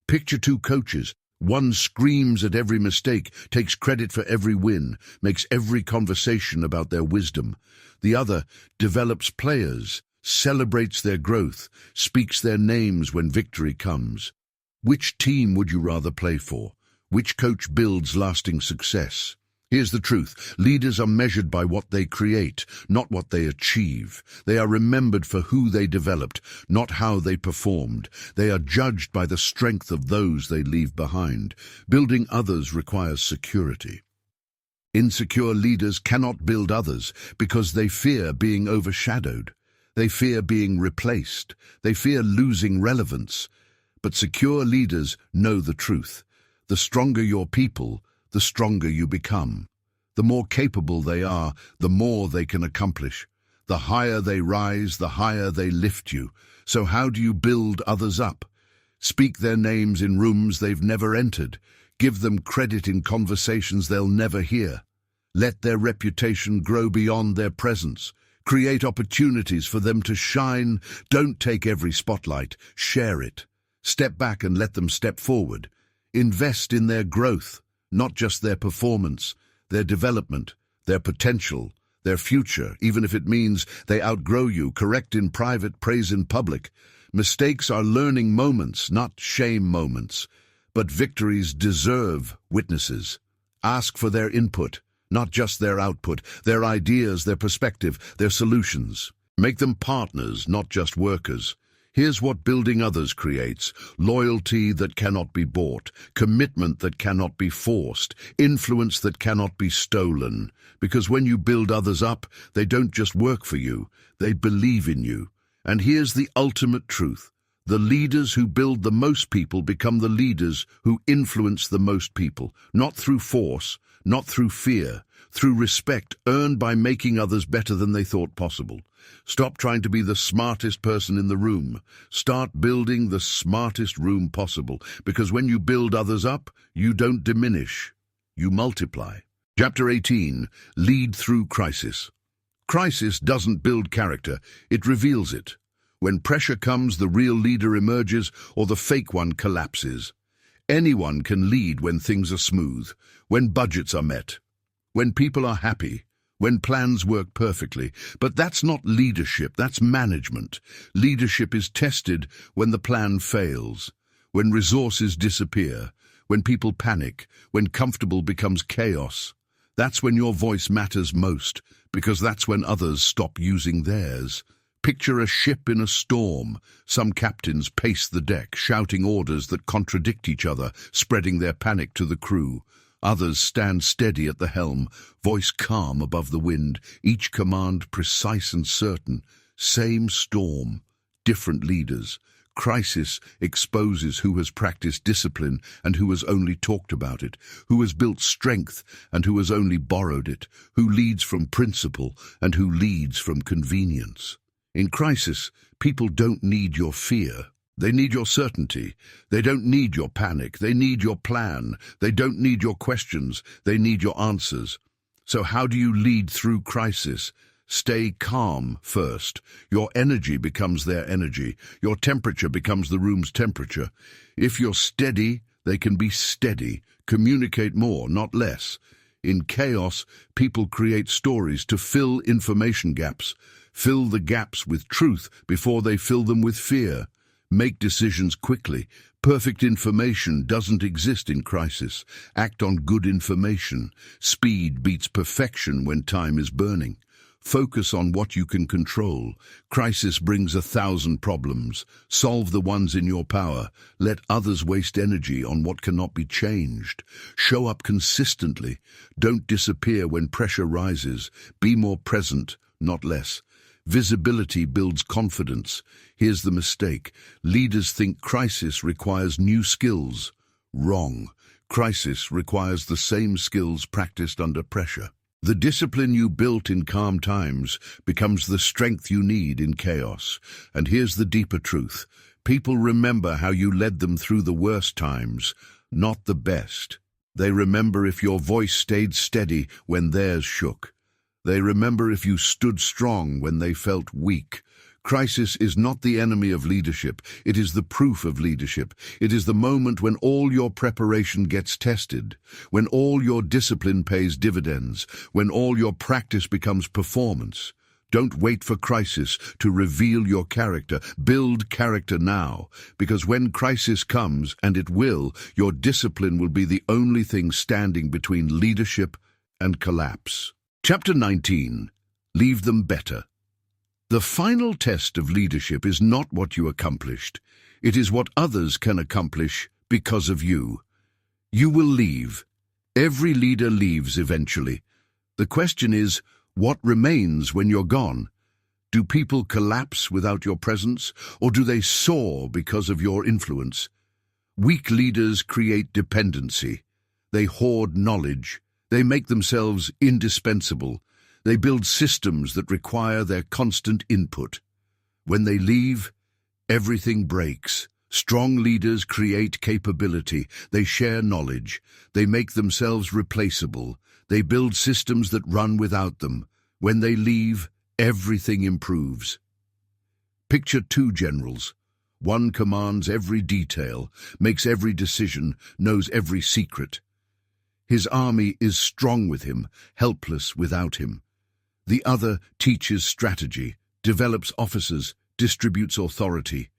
Picture 2 coaches. One screams at every mistake, takes credit for every win, makes every conversation about their wisdom. The other develops players, celebrates their growth, speaks their names when victory comes. Which team would you rather play for? Which coach builds lasting success? Here's the truth. Leaders are measured by what they create, not what they achieve. They are remembered for who they developed, not how they performed. They are judged by the strength of those they leave behind. Building others requires security. Insecure leaders cannot build others because they fear being overshadowed. They fear being replaced. They fear losing relevance. But secure leaders know the truth. The stronger your people, the stronger you become. The more capable they are, the more they can accomplish. The higher they rise, the higher they lift you. So how do you build others up? Speak their names in rooms they've never entered. Give them credit in conversations they'll never hear. Let their reputation grow beyond their presence. Create opportunities for them to shine. Don't take every spotlight. Share it. Step back and let them step forward. Invest in their growth, not just their performance, their development, their potential, their future, even if it means they outgrow you. Correct in private, praise in public. Mistakes are learning moments, not shame moments. But victories deserve witnesses. Ask for their input, not just their output, their ideas, their perspective, their solutions. Make them partners, not just workers. Here's what building others creates: loyalty that cannot be bought, commitment that cannot be forced, influence that cannot be stolen. Because when you build others up, they don't just work for you, they believe in you. And here's the ultimate truth: the leaders who build the most people become the leaders who influence the most people, not through force, not through fear, through respect earned by making others better than they thought possible. Stop trying to be the smartest person in the room. Start building the smartest room possible, because when you build others up, you don't diminish, you multiply. Chapter 18, Lead Through Crisis. Crisis doesn't build character, it reveals it. When pressure comes, the real leader emerges or the fake one collapses. Anyone can lead when things are smooth, when budgets are met, when people are happy, when plans work perfectly. But that's not leadership, that's management. Leadership is tested when the plan fails, when resources disappear, when people panic, when comfortable becomes chaos. That's when your voice matters most, because that's when others stop using theirs. Picture a ship in a storm. Some captains pace the deck, shouting orders that contradict each other, spreading their panic to the crew. Others stand steady at the helm, voice calm above the wind, each command precise and certain. Same storm, different leaders. Crisis exposes who has practiced discipline and who has only talked about it, who has built strength and who has only borrowed it, who leads from principle and who leads from convenience. In crisis, people don't need your fear. They need your certainty. They don't need your panic. They need your plan. They don't need your questions. They need your answers. So how do you lead through crisis? Stay calm first. Your energy becomes their energy. Your temperature becomes the room's temperature. If you're steady, they can be steady. Communicate more, not less. In chaos, people create stories to fill information gaps. Fill the gaps with truth before they fill them with fear. Make decisions quickly. Perfect information doesn't exist in crisis. Act on good information. Speed beats perfection when time is burning. Focus on what you can control. Crisis brings 1,000 problems. Solve the ones in your power. Let others waste energy on what cannot be changed. Show up consistently. Don't disappear when pressure rises. Be more present, not less. Visibility builds confidence. Here's the mistake. Leaders think crisis requires new skills. Wrong. Crisis requires the same skills practiced under pressure. The discipline you built in calm times becomes the strength you need in chaos. And here's the deeper truth. People remember how you led them through the worst times, not the best. They remember if your voice stayed steady when theirs shook. They remember if you stood strong when they felt weak. Crisis is not the enemy of leadership. It is the proof of leadership. It is the moment when all your preparation gets tested, when all your discipline pays dividends, when all your practice becomes performance. Don't wait for crisis to reveal your character. Build character now, because when crisis comes, and it will, your discipline will be the only thing standing between leadership and collapse. Chapter 19. Leave them better. The final test of leadership is not what you accomplished. It is what others can accomplish because of you. You will leave. Every leader leaves eventually. The question is, what remains when you're gone? Do people collapse without your presence, or do they soar because of your influence? Weak leaders create dependency. They hoard knowledge. They make themselves indispensable. They build systems that require their constant input. When they leave, everything breaks. Strong leaders create capability. They share knowledge. They make themselves replaceable. They build systems that run without them. When they leave, everything improves. Picture two generals. One commands every detail, makes every decision, knows every secret. His army is strong with him, helpless without him. The other teaches strategy, develops officers, distributes authority.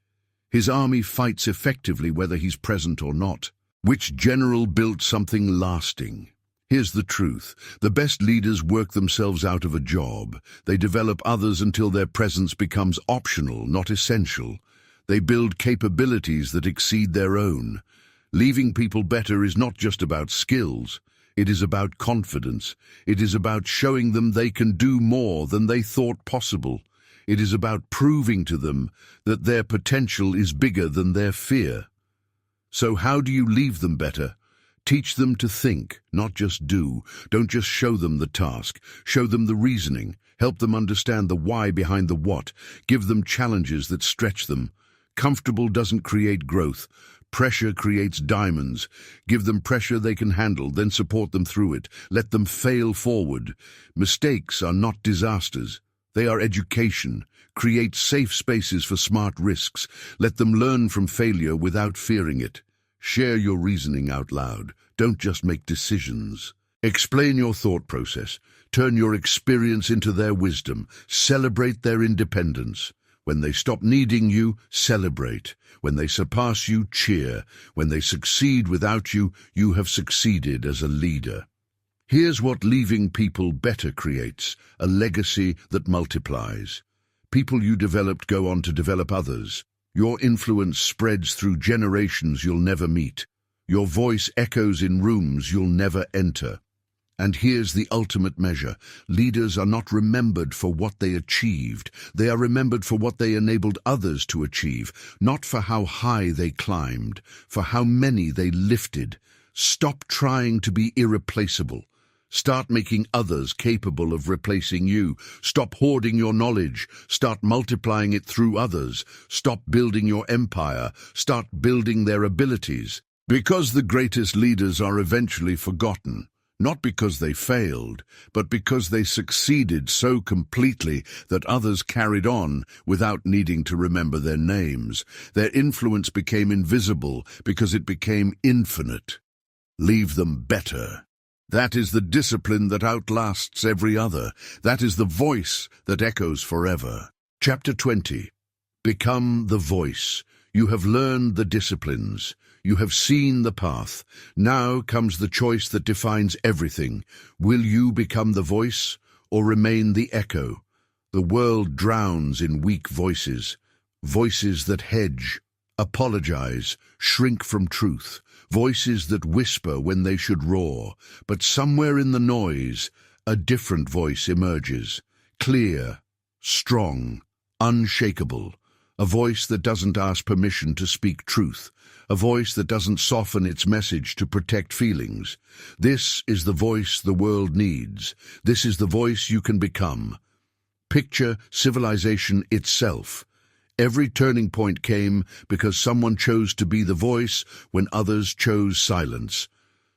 His army fights effectively whether he's present or not. Which general built something lasting? Here's the truth. The best leaders work themselves out of a job. They develop others until their presence becomes optional, not essential. They build capabilities that exceed their own. Leaving people better is not just about skills. It is about confidence. It is about showing them they can do more than they thought possible. It is about proving to them that their potential is bigger than their fear. So how do you leave them better? Teach them to think, not just do. Don't just show them the task. Show them the reasoning. Help them understand the why behind the what. Give them challenges that stretch them. Comfortable doesn't create growth. Pressure creates diamonds. Give them pressure they can handle, then support them through it. Let them fail forward. Mistakes are not disasters. They are education. Create safe spaces for smart risks. Let them learn from failure without fearing it. Share your reasoning out loud. Don't just make decisions. Explain your thought process. Turn your experience into their wisdom. Celebrate their independence. When they stop needing you, celebrate. When they surpass you, cheer. When they succeed without you, you have succeeded as a leader. Here's what leaving people better creates: a legacy that multiplies. People you developed go on to develop others. Your influence spreads through generations you'll never meet. Your voice echoes in rooms you'll never enter. And here's the ultimate measure. Leaders are not remembered for what they achieved. They are remembered for what they enabled others to achieve, not for how high they climbed, for how many they lifted. Stop trying to be irreplaceable. Start making others capable of replacing you. Stop hoarding your knowledge. Start multiplying it through others. Stop building your empire. Start building their abilities. Because the greatest leaders are eventually forgotten. Not because they failed, but because they succeeded so completely that others carried on without needing to remember their names. Their influence became invisible because it became infinite. Leave them better. That is the discipline that outlasts every other. That is the voice that echoes forever. Chapter 20. Become the voice. You have learned the disciplines. You have seen the path. Now comes the choice that defines everything. Will you become the voice or remain the echo? The world drowns in weak voices. Voices that hedge, apologize, shrink from truth. Voices that whisper when they should roar. But somewhere in the noise, a different voice emerges. Clear, strong, unshakable. A voice that doesn't ask permission to speak truth. A voice that doesn't soften its message to protect feelings. This is the voice the world needs. This is the voice you can become. Picture civilization itself. Every turning point came because someone chose to be the voice when others chose silence.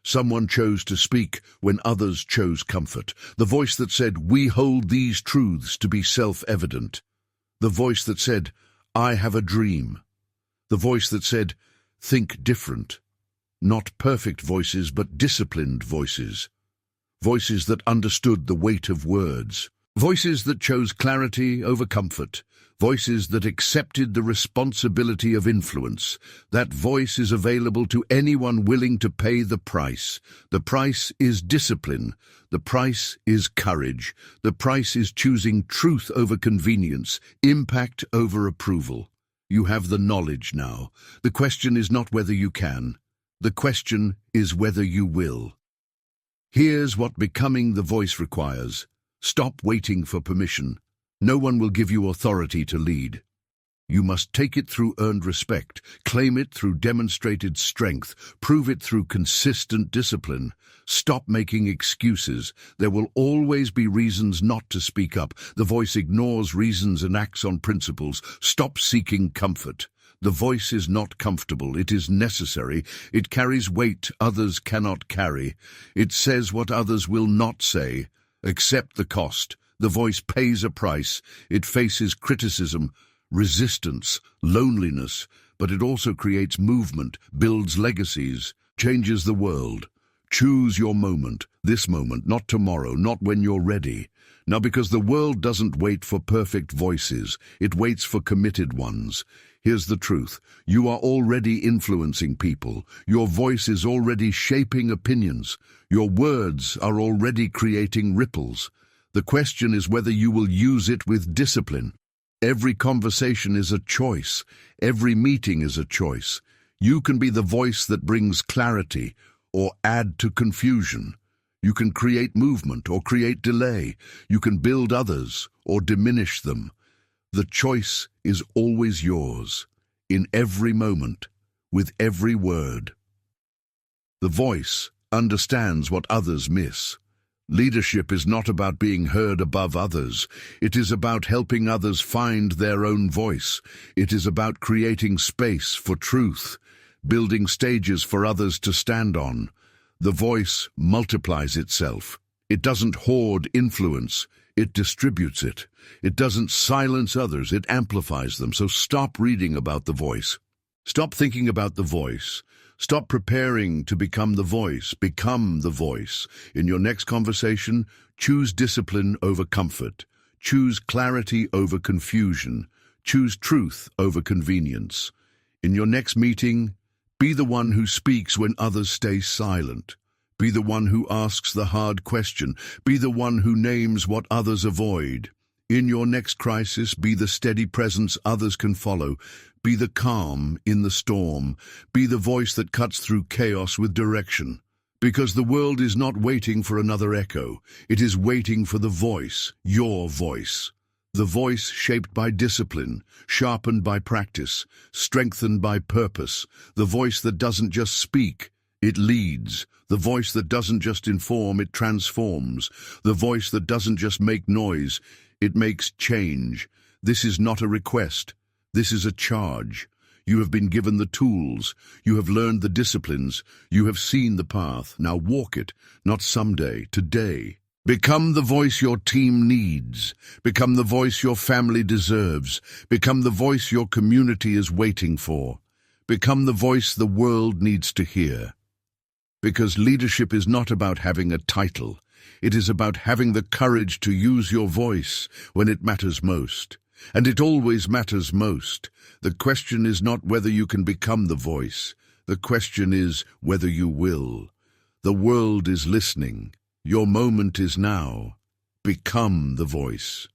Someone chose to speak when others chose comfort. The voice that said, "We hold these truths to be self-evident." The voice that said, "I have a dream." The voice that said, "Think different." Not perfect voices, but disciplined voices. Voices that understood the weight of words. Voices that chose clarity over comfort. Voices that accepted the responsibility of influence. That voice is available to anyone willing to pay the price. The price is discipline. The price is courage. The price is choosing truth over convenience, impact over approval. You have the knowledge now. The question is not whether you can. The question is whether you will. Here's what becoming the voice requires. Stop waiting for permission. No one will give you authority to lead. You must take it through earned respect, claim it through demonstrated strength, prove it through consistent discipline. Stop making excuses. There will always be reasons not to speak up. The voice ignores reasons and acts on principles. Stop seeking comfort. The voice is not comfortable. It is necessary. It carries weight others cannot carry. It says what others will not say. Accept the cost. The voice pays a price. It faces criticism, resistance, loneliness, but it also creates movement, builds legacies, changes the world. Choose your moment, this moment, not tomorrow, not when you're ready. Now, because the world doesn't wait for perfect voices, it waits for committed ones. Here's the truth. You are already influencing people. Your voice is already shaping opinions. Your words are already creating ripples. The question is whether you will use it with discipline. Every conversation is a choice. Every meeting is a choice. You can be the voice that brings clarity or add to confusion. You can create movement or create delay. You can build others or diminish them. The choice is always yours, in every moment, with every word. The voice understands what others miss. Leadership is not about being heard above others. It is about helping others find their own voice. It is about creating space for truth, building stages for others to stand on. The voice multiplies itself. It doesn't hoard influence. It distributes it. It doesn't silence others. It amplifies them. So stop reading about the voice. Stop thinking about the voice. Stop preparing to become the voice. Become the voice. In your next conversation, choose discipline over comfort. Choose clarity over confusion. Choose truth over convenience. In your next meeting, be the one who speaks when others stay silent. Be the one who asks the hard question. Be the one who names what others avoid. In your next crisis, be the steady presence others can follow. Be the calm in the storm. Be the voice that cuts through chaos with direction. Because the world is not waiting for another echo. It is waiting for the voice, your voice. The voice shaped by discipline, sharpened by practice, strengthened by purpose. The voice that doesn't just speak, it leads. The voice that doesn't just inform, it transforms. The voice that doesn't just make noise, it makes change. This is not a request. This is a charge. You have been given the tools. You have learned the disciplines. You have seen the path. Now walk it, not someday, today. Become the voice your team needs. Become the voice your family deserves. Become the voice your community is waiting for. Become the voice the world needs to hear. Because leadership is not about having a title. It is about having the courage to use your voice when it matters most. And it always matters most. The question is not whether you can become the voice. The question is whether you will. The world is listening. Your moment is now. Become the voice.